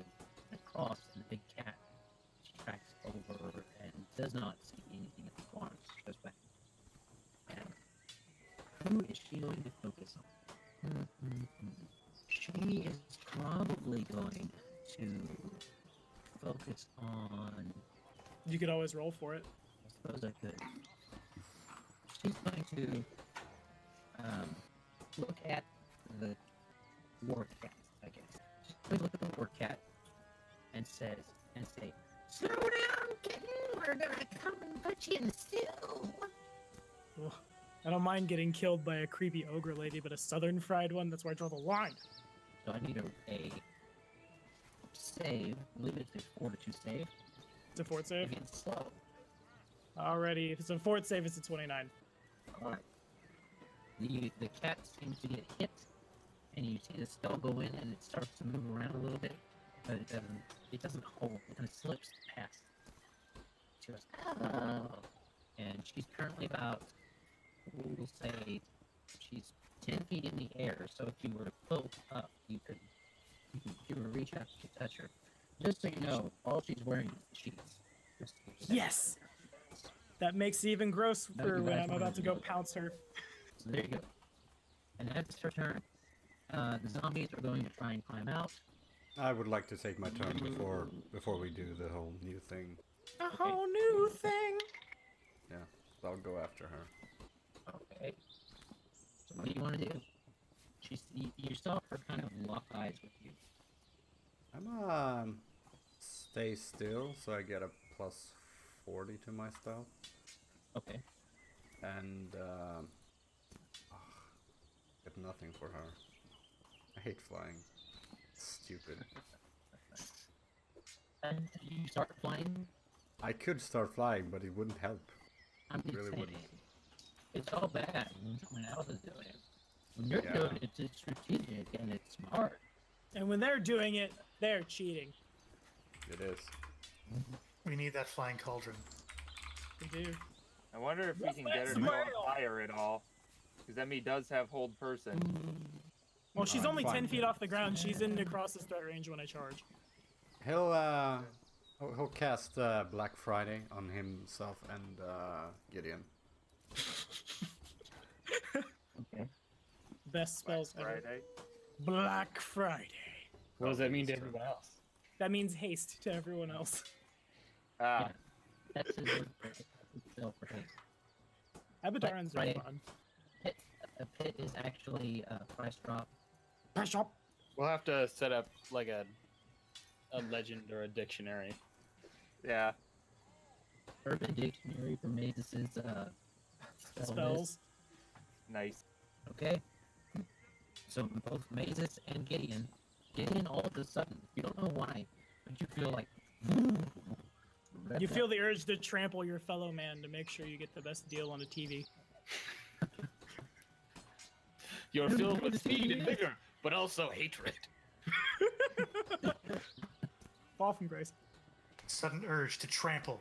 the cross and the big cat. She tracks over and does not see anything at the farm. She goes back. And who is she going to focus on? She is probably going to focus on... You could always roll for it. I suppose I could. She's going to look at the war cat, I guess. She's going to look at the war cat and say, "Slow down, kitten! We're gonna come and put you in still." Ugh. I don't mind getting killed by a creepy ogre lady, but a southern fried one, that's where I draw the line. So I need a save. I believe it's a 4-2 save. It's a fort save? Against slow. Alrighty, if it's a fort save, it's a 29. Alright. The cat seems to get hit, and you see the spell go in, and it starts to move around a little bit, but it doesn't hold. It kind of slips past. She goes, "Oh!" And she's currently about, we'll say, she's 10 feet in the air, so if you were to float up, you could reach out to touch her. Just so you know, all she's wearing is sheets. Yes! That makes it even gross for when I'm about to go pounce her. So there you go. And that's her turn. The zombies are going to try and climb out. I would like to take my turn before we do the whole new thing. A whole new thing! Yeah, so I'll go after her. Okay. So what do you want to do? You saw her kind of lock eyes with you. I'm stay still, so I get a plus 40 to my spell. Okay. And get nothing for her. I hate flying. Stupid. And you start flying? I could start flying, but it wouldn't help. I'm just Really saying, wouldn't. it's all bad when someone else is doing it. When you're Yeah. doing it, it's strategic and it's smart. And when they're doing it, they're cheating. It is. We need that flying cauldron. They do. I wonder if we can get her to Smile. go on fire at all. Because Emmy does have hold person. Well, she's I'm only fine. 10 feet off the ground. She's in Nahkräs' threat range when I charge. He'll cast Black Friday on himself and Gideon. Okay. Best spells ever. Friday. Black Friday. What does that mean to That's true. everyone else? That means haste to everyone else. Ah, That's his word for it. It's spell for haste. Abadaran's Friday. very fun. A pit is actually a price drop. Press up. We'll have to set up like a legend or a dictionary. yeah. Urban Dictionary for Mazus's spell list. Spells. Nice. Okay. So both Mazus and Gideon all of a sudden, you don't know why, but you feel like You feel the urge to trample your fellow man to make sure you get the best deal on a TV. You're filled with speed and vigor, but also hatred. Fall from grace. Sudden urge to trample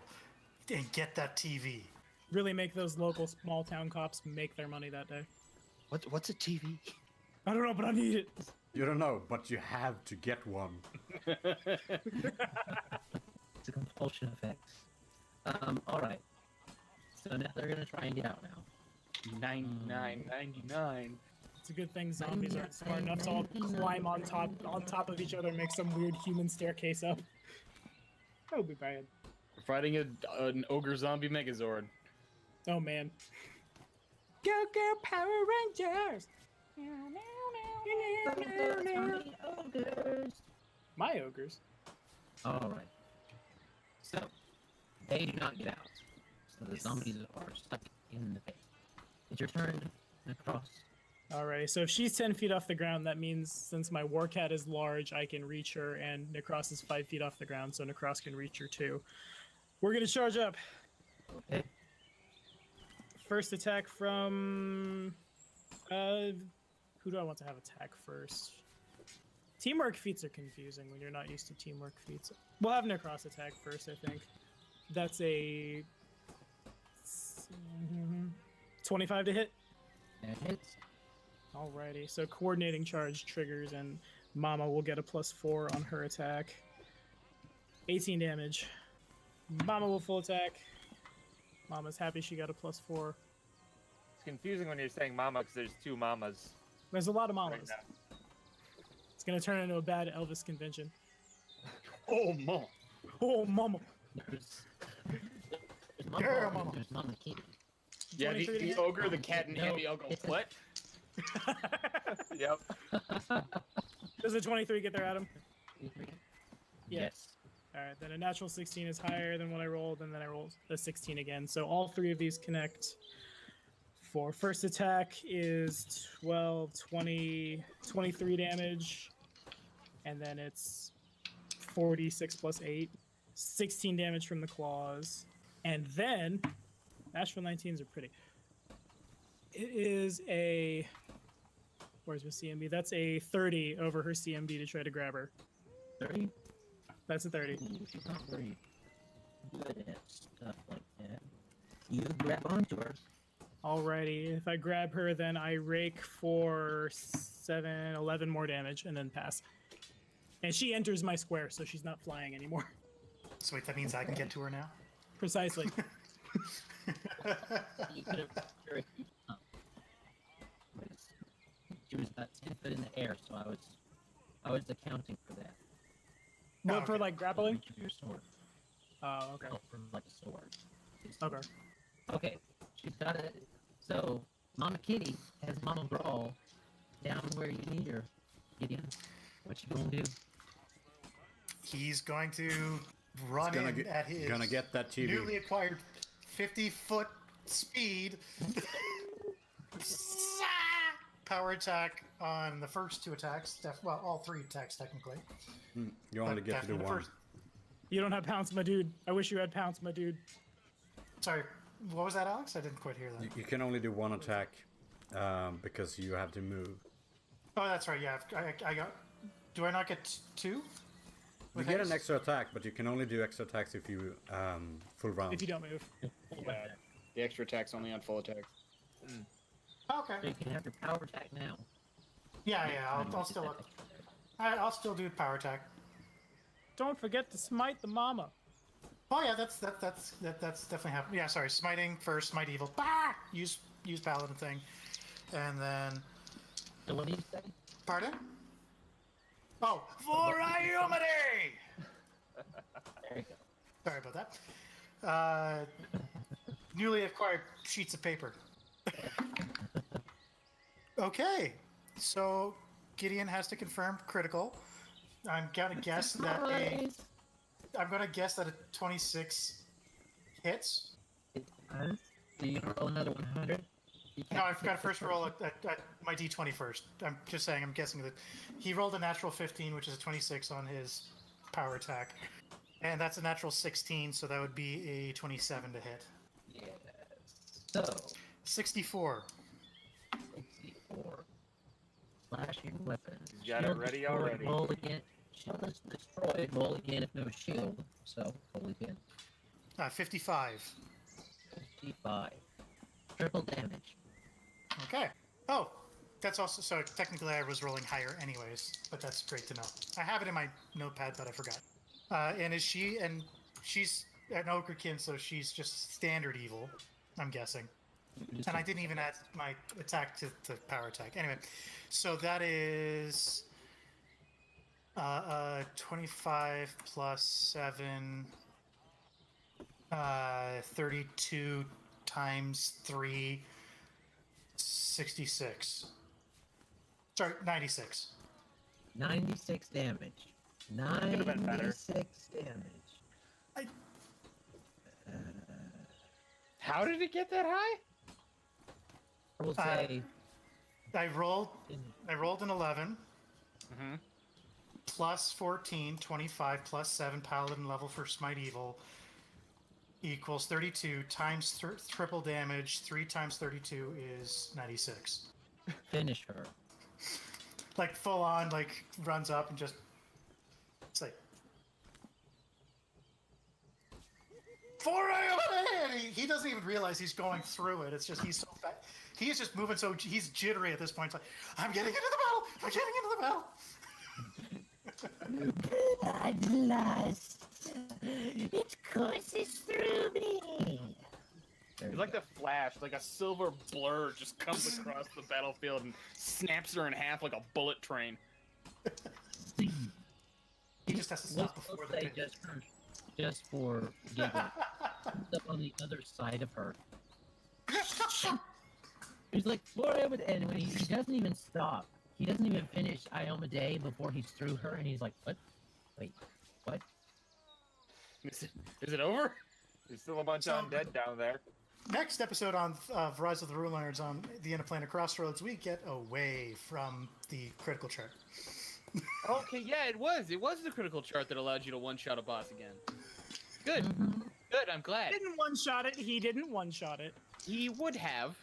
and get that TV. Really make those local small town cops make their money that day. What's a TV? I don't know, but I need it. You don't know, but you have to get one. It's a compulsion effect. Alright. So now they're gonna try and get out now. 99. It's a good thing zombies aren't smart enough to all climb on top of each other and make some weird human staircase up. That would be bad. We're fighting an ogre zombie megazord. Oh man. Go go Power Rangers! My ogres. Alright. So, they do not get out. So the zombies are stuck in the pit. It's your turn across. Alrighty, so if she's 10 feet off the ground, that means since my war cat is large, I can reach her, and Nahkräs is 5 feet off the ground, so Nahkräs can reach her too. We're gonna charge up. Okay. First attack from... who do I want to have attack first? Teamwork feats are confusing when you're not used to teamwork feats. We'll have Nahkräs attack first, I think. That's a Mhm. 25 to hit. That hits. Alrighty, so coordinating charge triggers, and Mama will get a +4 on her attack. 18 damage. Mama will full attack. Mama's happy she got a +4. It's confusing when you're saying mama because there's two mamas. There's a lot of right Mamas. now. It's gonna turn into a bad Elvis convention. Oh, mom. Oh, Mama. There's Yeah, Mama. Mama. There's Mama Kitty. Yeah, 23 to the hit? ogre, the cat, and No, Emmy all go, it's a- what? Yep. Does a 23 get there, Adam? Yes. Alright, then a natural 16 is higher than what I rolled, and then I rolled a 16 again. So all three of these connect. For first attack is 12, 20, 23 damage. And then it's 46 plus 8. 16 damage from the claws. And then, natural 19s are pretty. It is a... Where's my CMB? That's a 30 over her CMB to try to grab her. 30? That's a 30. Ooh, she's not very good at stuff like that. You grab onto her. Alrighty, if I grab her, then I rake for 11 more damage, and then pass. And she enters my square, so she's not flying anymore. So wait, that means I can get to her now? Precisely. You could have very up. She was about 10 foot in the air, so I was accounting for that. What, Oh, for okay. like grappling? Reach of your sword. Oh, okay. No, from like a sword. Okay. Okay, she's got it. So, Mama Kitty has Mama Brawl down where you need her. Gideon, what you gonna do? He's going to run Gonna in get, at his gonna get that TV. newly acquired 50-foot speed. Power attack on the first two attacks. Well, all three attacks technically. You only But get to do definitely the one. first- You don't have pounce, my dude. I wish you had pounce, my dude. Sorry, what was that, Alex? I didn't quite hear that. You can only do one attack because you have to move. Oh, that's right. Yeah, I got. Do I not get two? You With get an haste? extra attack, but you can only do extra attacks if you full round. If you don't move. Yeah, the extra attack's only on full attacks. Okay. So you can have your power attack now. Yeah, And I'll you still. get that I'll still do power attack. Don't forget to smite the mama. Oh yeah, that's definitely happened. Yeah, sorry, smiting first, smite evil. Bah! Use paladin thing, and then So what do you say? pardon. Oh, for humidity. There you go. Sorry about that. Newly acquired sheets of paper. Okay, so Gideon has to confirm critical. I'm gonna guess that I'm gonna guess that a 26 hits. It does. So you can roll another 100. No, I've got to first roll at my d20 first. I'm just saying, I'm guessing that he rolled a natural 15, which is a 26 on his power attack. And that's a natural 16, so that would be a 27 to hit. Yes. So, 64. 64. Slashing weapon. You got it Shield ready destroyed, already. Roll again. Shield is destroyed. Roll again if no shield. So, roll again. 55. 55. Triple damage. Okay. Oh, that's also, so technically I was rolling higher anyways, but that's great to know. I have it in my notepad, but I forgot. And she's an ogrekin, so she's just standard evil, I'm guessing. And I didn't even add my attack to power attack. Anyway, so that is 25 plus 7, 32 times 3, 66. Sorry, 96. 96 damage. Could've been better. 96 damage. How did it get that high? I will say. I rolled an 11 Mm-hmm. plus 14, 25 plus 7 paladin level for smite evil equals 32 times triple damage. 3 times 32 is 96. Finish her. Like full on, like runs up and just. It's like. And he doesn't even realize he's going through it. It's just he's so fat. He is just moving so he's jittery at this point. It's like, I'm getting into the battle. I'm getting into the battle. At last, it courses through me. It's like the Flash, like a silver blur just comes across the battlefield and snaps her in half like a bullet train. He just has to stop before the say pit. just for giggle. Comes up on the other side of her. He's like, forever, and when he doesn't even stop. He doesn't even finish Ioma Day before he's through her, and he's like, what? Wait, what? Is it over? There's still a bunch of undead down there. Next episode on Rise of the Runelords on the end of Planar Crossroads, we get away from the critical chart. Okay, yeah, it was. It was the critical chart that allowed you to one-shot a boss again. Good. Good, I'm glad. He didn't one-shot it. He didn't one-shot it. He would have.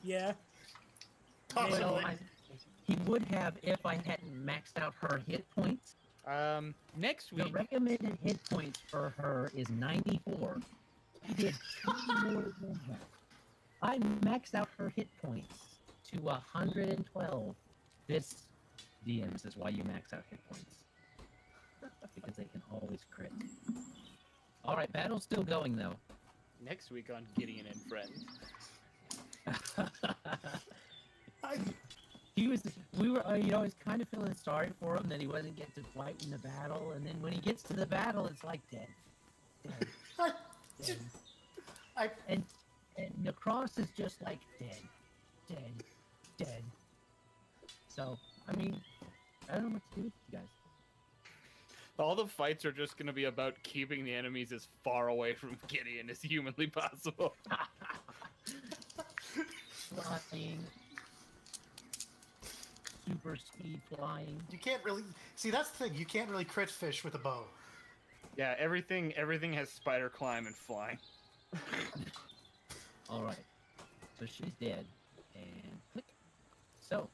Yeah. Possibly. He would have if I hadn't maxed out her hit points. Next The week... recommended hit points for her is 94. I did 2 more than that. I maxed out her hit points to 112. This DMs is why you max out hit points. Because they can always crit. Alright, battle's still going though. Next week on Gideon and Friends. We were, I was kind of feeling sorry for him that he wasn't get to fight in the battle, and then when he gets to the battle, it's like dead. Dead. And Nahkräs is just like dead. So, I mean, I don't know what to do with you guys. All the fights are just going to be about keeping the enemies as far away from Gideon as humanly possible. Flying. Super speed flying. You can't really see. That's the thing. You can't really crit fish with a bow. Yeah, everything has spider climb and flying. Alright. So she's dead. And click. So,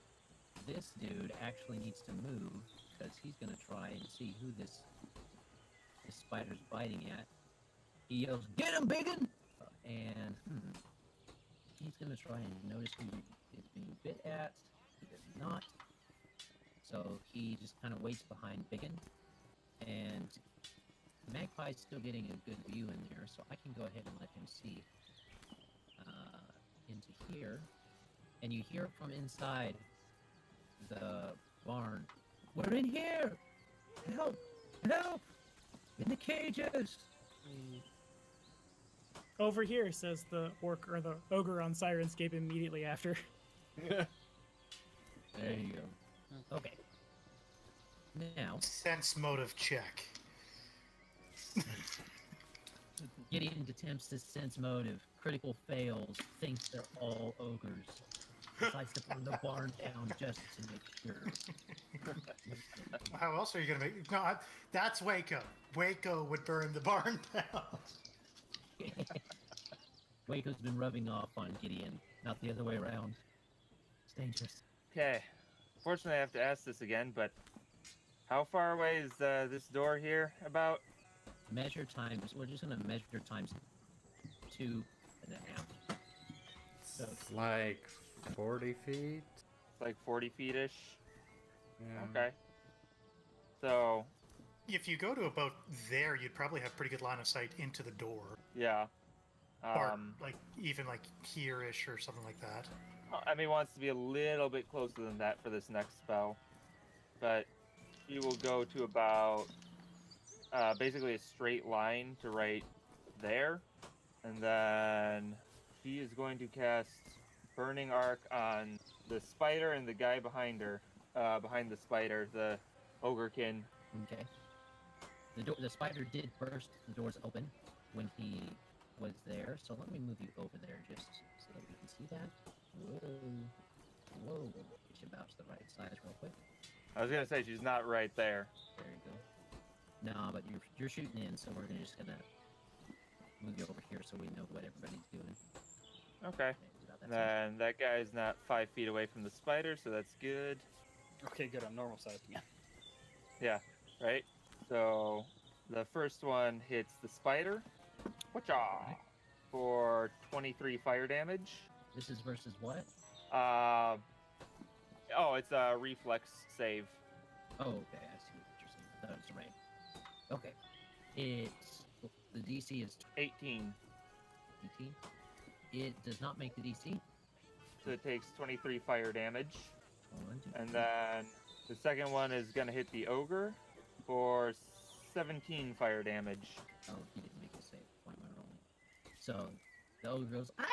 this dude actually needs to move because he's going to try and see who this spider's biting at. He yells, "Get him, biggin!" And he's going to try and notice who is being bit at. He does not. So he just kind of waits behind Biggin. And Magpie's still getting a good view in there, so I can go ahead and let him see into here. And you hear from inside the barn, "We're in here! Help! Help! In the cages!" Over here, says the orc or the ogre on Sirenscape immediately after. There you go. Okay. Now, Sense motive check. Gideon attempts to sense motive. Critical fails. Thinks they're all ogres. Decides to burn the barn down just to make sure. How else are you gonna make? No, that's Wayko. Wayko would burn the barn down. Wayko's been rubbing off on Gideon, not the other way around. It's dangerous. Okay. Fortunately, I have to ask this again, but how far away is this door here about? Measure times. We're just gonna measure times 2.5. So It's like 40 feet. It's like 40 feet-ish. Yeah. Okay. So, If you go to about there, you'd probably have pretty good line of sight into the door, yeah. or like even like here-ish or something like that. I mean, wants to be a little bit closer than that for this next spell, but he will go to about basically a straight line to right there, and then he is going to cast Burning Arc on the spider and the guy behind her, behind the spider, the ogrekin. okay. The spider did burst the doors open when he was there, so let me move you over there just so that we can see that. Whoa. We should bounce the right size real quick. I was gonna say she's not right there. There you go. No, but you're shooting in, so we're just gonna move you over here so we know what everybody's doing. Okay. About that Then that guy's not 5 feet away from the spider, so that's good. Okay, good. I'm normal size again. Yeah, right? So the first one hits the spider, Whatcha? For 23 fire damage. This is versus what? Oh, it's a reflex save. Oh, okay. I see what you're saying. That was right. Okay. It's the DC is 18. 18. It does not make the DC. So it takes 23 fire damage. 1, 2, And 3. then the second one is going to hit the ogre for 17 fire damage. Oh, he didn't make a save. Why am I rolling? So the ogre goes. Ah!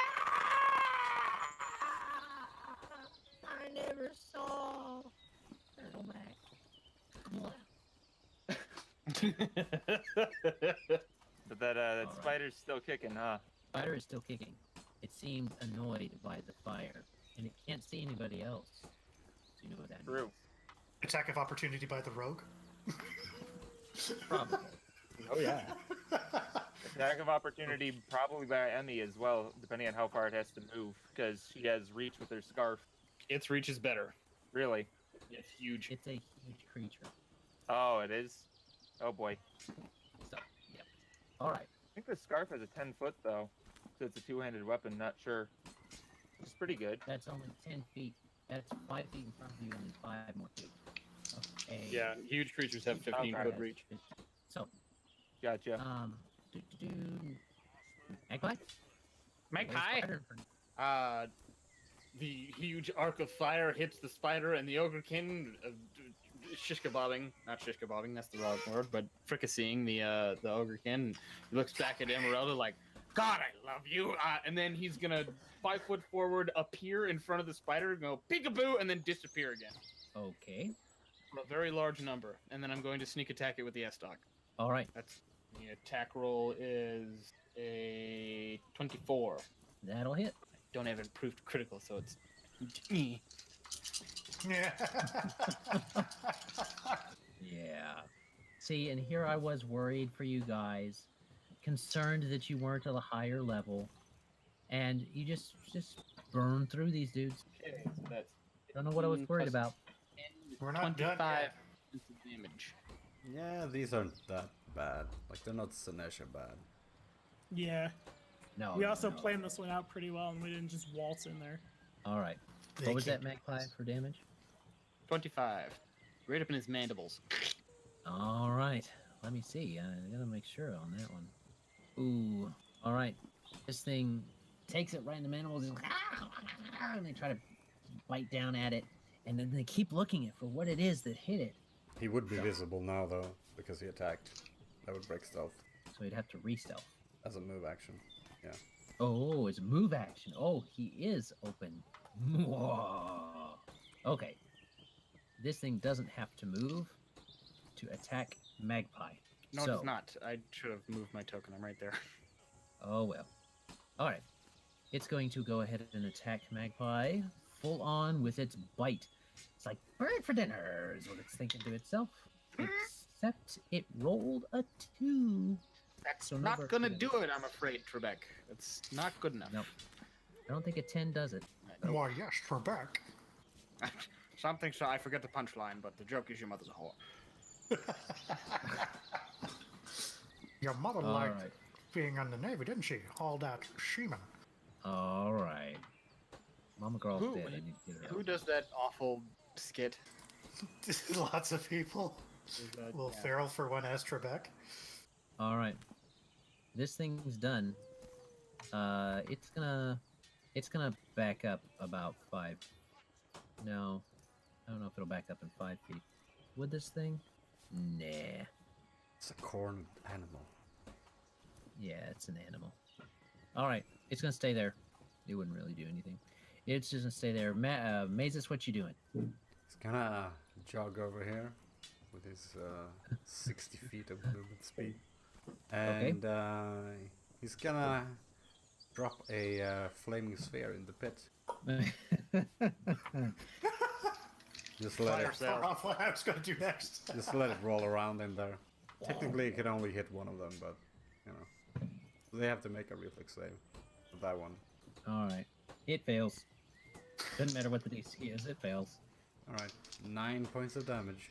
I never saw Turtle Mac. Come on. But that Alright. spider's still kicking, huh? Spider is still kicking. It seemed annoyed by the fire, and it can't see anybody else. So you know what that True. means. Attack of opportunity by the rogue. Probably. Oh yeah. Attack of opportunity probably by Emmy as well, depending on how far it has to move, because she has reach with her scarf. Its reach is better. Really? It's huge. It's a huge creature. Oh, it is? Oh boy. So, yep. All right. I think the scarf has a 10-foot, though. So it's a two-handed weapon, not sure. It's pretty good. That's only 10 feet. That's 5 feet in front of you and then 5 more feet. Okay. Yeah, huge creatures have 15-foot Okay. reach. So, Gotcha. Magpie? Magpie. Spider. The huge arc of fire hits the spider and the ogrekin, shish-kebabbing. Not shish-kebabbing, that's the wrong word, but fricasseeing the ogrekin. He looks back at Emyrelda like, God, I love you. And then he's gonna 5 foot forward, appear in front of the spider, go peekaboo, and then disappear again. Okay. For a very large number. And then I'm going to sneak attack it with the S-Stock. All right. That's the attack roll is a 24. That'll hit. Don't have improved critical, so it's Yeah. Yeah. See, and here I was worried for you guys, concerned that you weren't at a higher level, and you just burned through these dudes. okay. So that's Don't know what I was worried about. We're not done 25 yet. points of damage. Yeah, these aren't that bad. Like, they're not Sinesha bad. Yeah. No. We no, also no. planned this one out pretty well, and we didn't just waltz in there. All right. They What was keep- that, Magpie, for damage? 25. Right up in his mandibles. All right. Let me see. I gotta make sure on that one. Ooh. All right. This thing takes it right in the mandibles, and they try to bite down at it, and then they keep looking at for what it is that hit it. He would be visible now, though, because he attacked. That would break stealth So he'd have to re-stealth. as a move action. Oh, it's a move action. Oh, he is open. Mwah. Okay. This thing doesn't have to move to attack Magpie. No, so, it's not. I should have moved my token. I'm right there. Oh, well. All right. It's going to go ahead and attack Magpie full on with its bite. It's like, bird for dinner is what it's thinking to itself. Except it rolled a 2. That's So no not bird gonna for do dinner. it, I'm afraid, Trebek. It's not good enough. Nope. I don't think a 10 does it. Why, yes, we're back. Something so I forget the punchline, but the joke is your mother's a whore. Your mother All liked right. being in the Navy, didn't she? All that seaman. All right. Mama girl's Who- dead. I need to get her Who out. does that awful skit? Lots of people. Is that- Will yeah. Farrell for one as Trebek. All right. This thing's done. It's gonna back up about 5. No, I don't know if it'll back up in 5 feet. Would this thing? Nah. It's a corn animal. Yeah, it's an animal. All right, it's gonna stay there. It wouldn't really do anything. It's just gonna stay there. Mazus, what you doing? He's gonna jog over here with his 60 feet of movement speed. And he's gonna drop a flaming sphere in the pit. Just let Fire it, sale. Off what I was going to do next. just let it roll around in there. Technically, it can only hit one of them, but you know, they have to make a reflex save for that one. All right, it fails. Doesn't matter what the DC is, it fails. All right, 9 points of damage.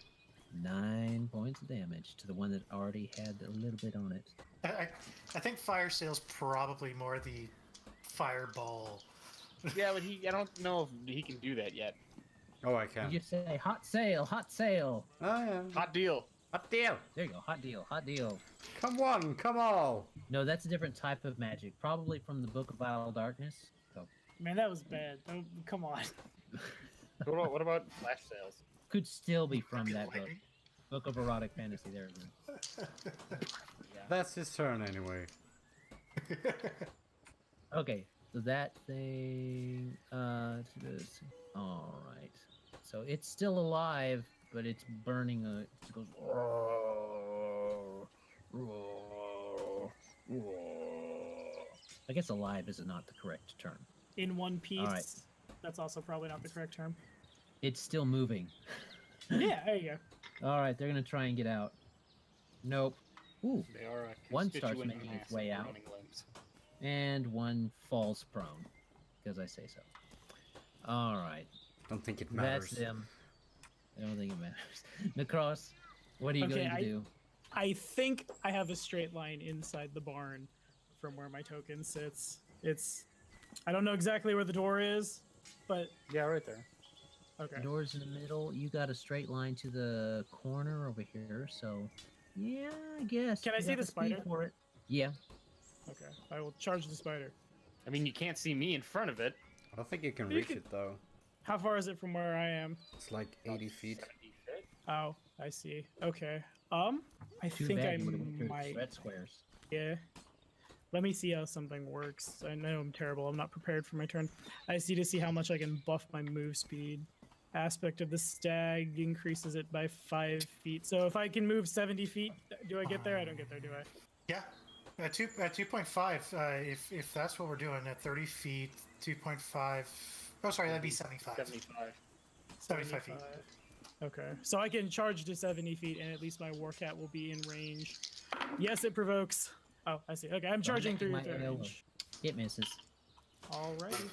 9 points of damage to the one that already had a little bit on it. I think fire sale's probably more the fireball. Yeah, but I don't know if he can do that yet. Oh, I can. You just say hot sale, hot sale. Oh, yeah. Hot deal. Hot deal. There you go, hot deal, hot deal. Come on, come all. No, that's a different type of magic, probably from the Book of Vile Darkness. So Man, that was bad. Oh, come on. What about flash sales? could still be from that book. Book of Erotic Fantasy. There it is. That's his turn anyway. Okay, so that thing. This. All right. So it's still alive, but it's burning. It goes. I guess alive is not the correct term. In one piece. Alright. That's also probably not the correct term. It's still moving. Yeah, there you go. All right, they're gonna try and get out. Nope. Ooh, They are a One starts constituent making its mass way of out. running limbs. and one falls prone, because I say so. All right, Don't think it matters. that's them. I don't think it matters. Nahkräs, what are you Okay, going to do? I think I have a straight line inside the barn from where my token sits. I don't know exactly where the door is, but Yeah, right there. okay. Doors in the middle. You got a straight line to the corner over here, so yeah, I guess. Can I you see got the speed spider? for it? Yeah. Okay, I will charge the spider. I mean, you can't see me in front of it. I don't think you can You reach can- it though. How far is it from where I am? It's like 80 feet. 70 feet. Oh, I see. Okay. I Too think bad I you would've went through the might. red squares. Yeah. Let me see how something works. I know I'm terrible. I'm not prepared for my turn. I just need to see how much I can buff my move speed. Aspect of the stag increases it by 5 feet. So if I can move 70 feet, do I get there? I don't get there, do I? Yeah, at 2.5. If that's what we're doing at 30 feet, 2.5. Oh, sorry, that'd be 75. 75. 75 feet. Okay, so I can charge to 70 feet, and at least my warcat will be in range. Yes, it provokes. Oh, I see. Okay, I'm charging making through my the AOE. range. It misses. Alrighty.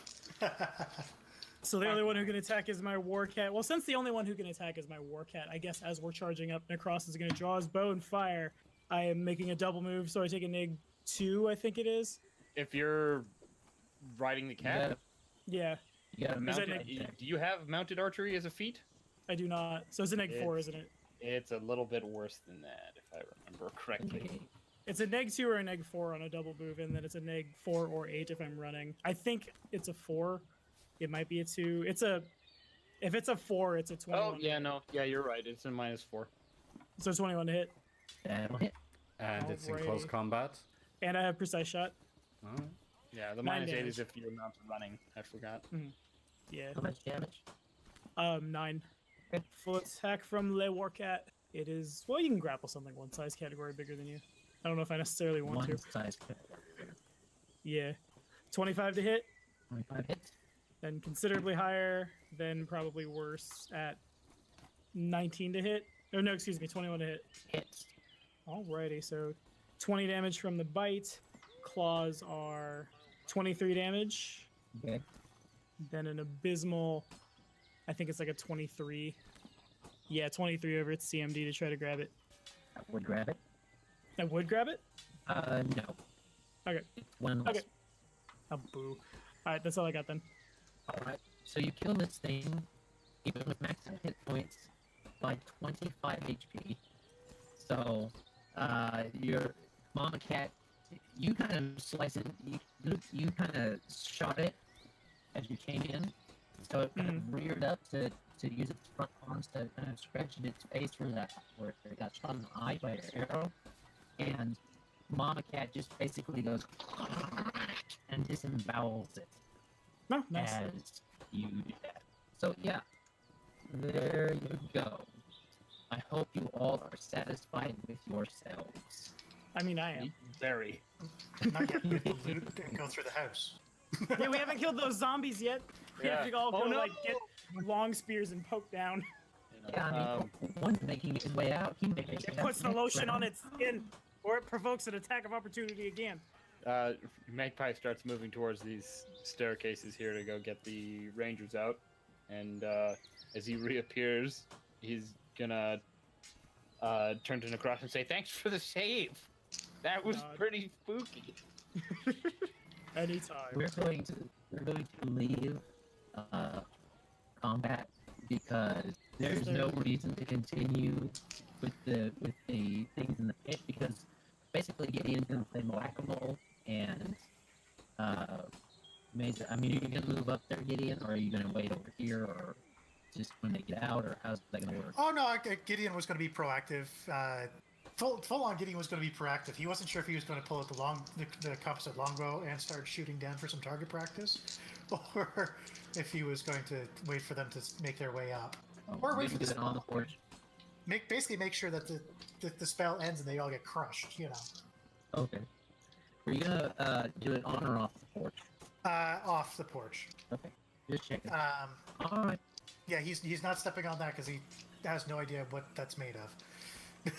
So the only one who can attack is my warcat. Well, since the only one who can attack is my warcat, I guess as we're charging up, Nahkräs is going to draw his bow and fire. I am making a double move, so I take a -2, I think it is. If you're riding the cat, Yeah, You got a Is that mounted do you have mounted archery as a feat? I do not. So it's a -4, isn't it? It's a little bit worse than that, if I remember correctly. Okay. It's a -2 or a -4 on a double move, and then it's a -4 or 8 if I'm running. I think it's a 4. It might be a 2. If it's a 4, it's a 21. Oh, yeah, no. Yeah, you're right. It's a -4. So 21 to hit. That'll hit. And it's in close Alrighty. combat. And I have precise shot. Alright. Yeah, the 9 -8 is damage. if you're mounted running. I forgot. Yeah. How much damage? 9. Okay. Full attack from Le Warcat. It is, well, you can grapple something one size category bigger than you. I don't know if I necessarily want One to. size. Yeah. 25 to hit, 25 hits. then considerably higher, then probably worse at 19 to hit. Oh, no, excuse me, 21 to hit. Hits. Alrighty, so 20 damage from the bite. Claws are 23 damage. Okay. Then an abysmal, I think it's like a 23. Yeah, 23 over its CMD to try to grab it. I would grab it. I would grab it? No. Okay. One less. Okay. Oh, boo. Alright, that's all I got then. Alright. So you kill this thing, even with max hit points, by 25 HP. So, your mama cat, you kind of slice it, you kind of shot it as you came in. So it kind of reared up to use its front arms to kind of stretch its face where it got shot in the eye by your arrow. And Mama Cat just basically goes and disembowels it No, nice. as you do that. So yeah, there you go. I hope you all are satisfied with yourselves. I mean, I am. Very. Not yet. We can loot and go through the house. Yeah, we haven't killed those zombies yet. We have to all Oh, go, no! like, get long spears and poke down. Yeah, I mean, one's making his way out. He may make It puts the lotion on its skin, or it provokes an attack of opportunity again. Magpie starts moving towards these staircases here to go get the rangers out, and as he reappears, he's gonna turn to Nahkräs and say, "Thanks for the save." That was God. pretty spooky. Anytime. We're going to leave combat because there's no reason to continue with the things in the pit because basically Gideon's gonna play whack-a-mole and Mazus. I mean, are you gonna move up there, Gideon, or are you gonna wait over here, or just when they get out, or how's that gonna work? Oh no, Gideon was going to be proactive. Full on Gideon was going to be proactive. He wasn't sure if he was going to pull out the composite longbow and start shooting down for some target practice, or if he was going to wait for them to make their way up, or wait for the on the porch. Basically make sure that the spell ends and they all get crushed. You know. Okay. Are you gonna do it on or off the porch? Off the porch. Okay. Just checking. All right. Yeah, he's not stepping on that because he has no idea what that's made of.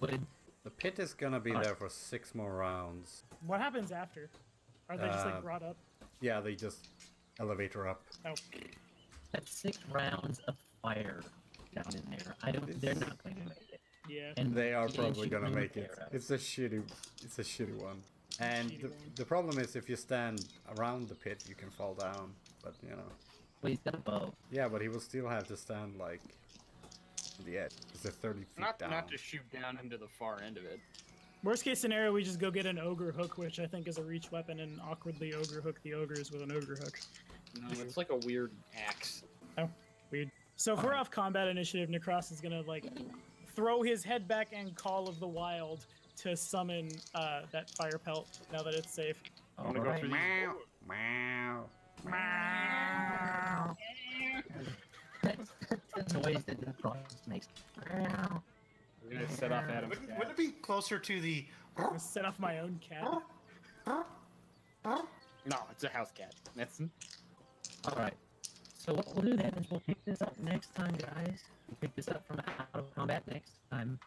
Wood. The pit is gonna be there for 6 more rounds. What happens after? Are they just like brought up? Yeah, they just elevator up. Oh. That's 6 rounds of fire down in there. They're not going to make it. Yeah. And They are Gideon probably should gonna move make it. there. It's a shitty one. And Shitty one. the problem is if you stand around the pit, you can fall down. But you know, But he's got a bow. yeah, but he will still have to stand like on the edge. It's 30 feet down. Not to shoot down into the far end of it. Worst case scenario, we just go get an ogre hook, which I think is a reach weapon, and awkwardly ogre hook the ogres with an ogre hook. No, it's like a weird axe. Oh, weird. So if we're off combat initiative, Nahkräs is gonna like throw his head back and Call of the Wild to summon that fire pelt now that it's safe. I want to go through these. Meow. That's the noise that the cross makes. I'm gonna set off Adam's Wouldn't cat. it be closer to the? I'm gonna set off my own cat. No, it's a house cat. That's All right. So what we'll do then is we'll pick this up next time, guys. We'll pick this up from out of combat next time,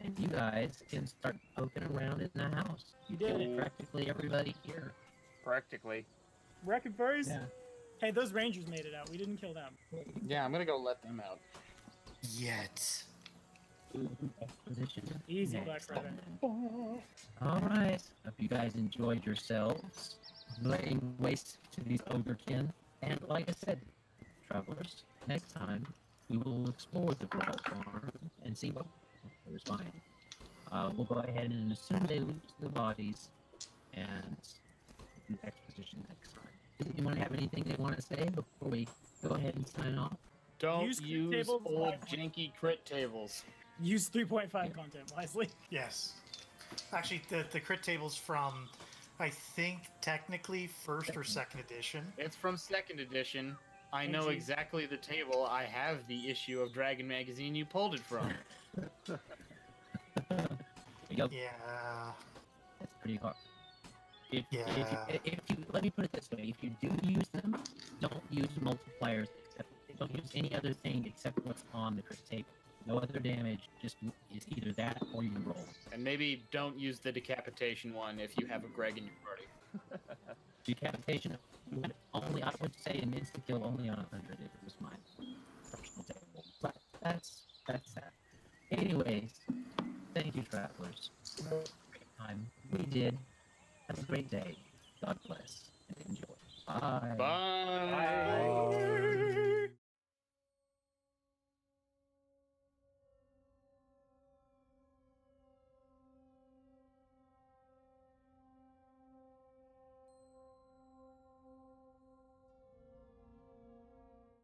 and you guys can start poking around in the house. You did it. Practically everybody here. Practically. Wrecking birds. Yeah. Hey, those rangers made it out. We didn't kill them. yeah. I'm gonna go let them out. Yet. Exposition Easy, next Black Friday. time. All right. Hope you guys enjoyed yourselves laying waste to these ogrekin. And like I said, travelers, next time we will explore the Grawl Farm and see what there's fine. We'll go ahead and as soon as they loot the bodies and do exposition next time. Does anyone have anything they want to say before we go ahead and sign off? Don't Use crit use tables old wisely. janky crit tables. Use 3.5 content wisely. Yes. Actually, the crit table's from, I think, technically first or second edition. It's from 2nd edition. I know geez. exactly the table. I have the issue of Dragon Magazine you pulled it from. Yep, Yeah. that's pretty hard. If Yeah. you let me put it this way, if you do use them, don't use multipliers. Don't use any other thing except what's on the crit table. No other damage. Just is either that or you roll. And maybe don't use the decapitation one if you have a Greg in your party. Decapitation would only, I would say, an instant kill only on 100 if it was my personal table. But that's that. Anyways, thank you, travelers. Great time. We did. Have a great day. God bless and enjoy. Bye. Bye.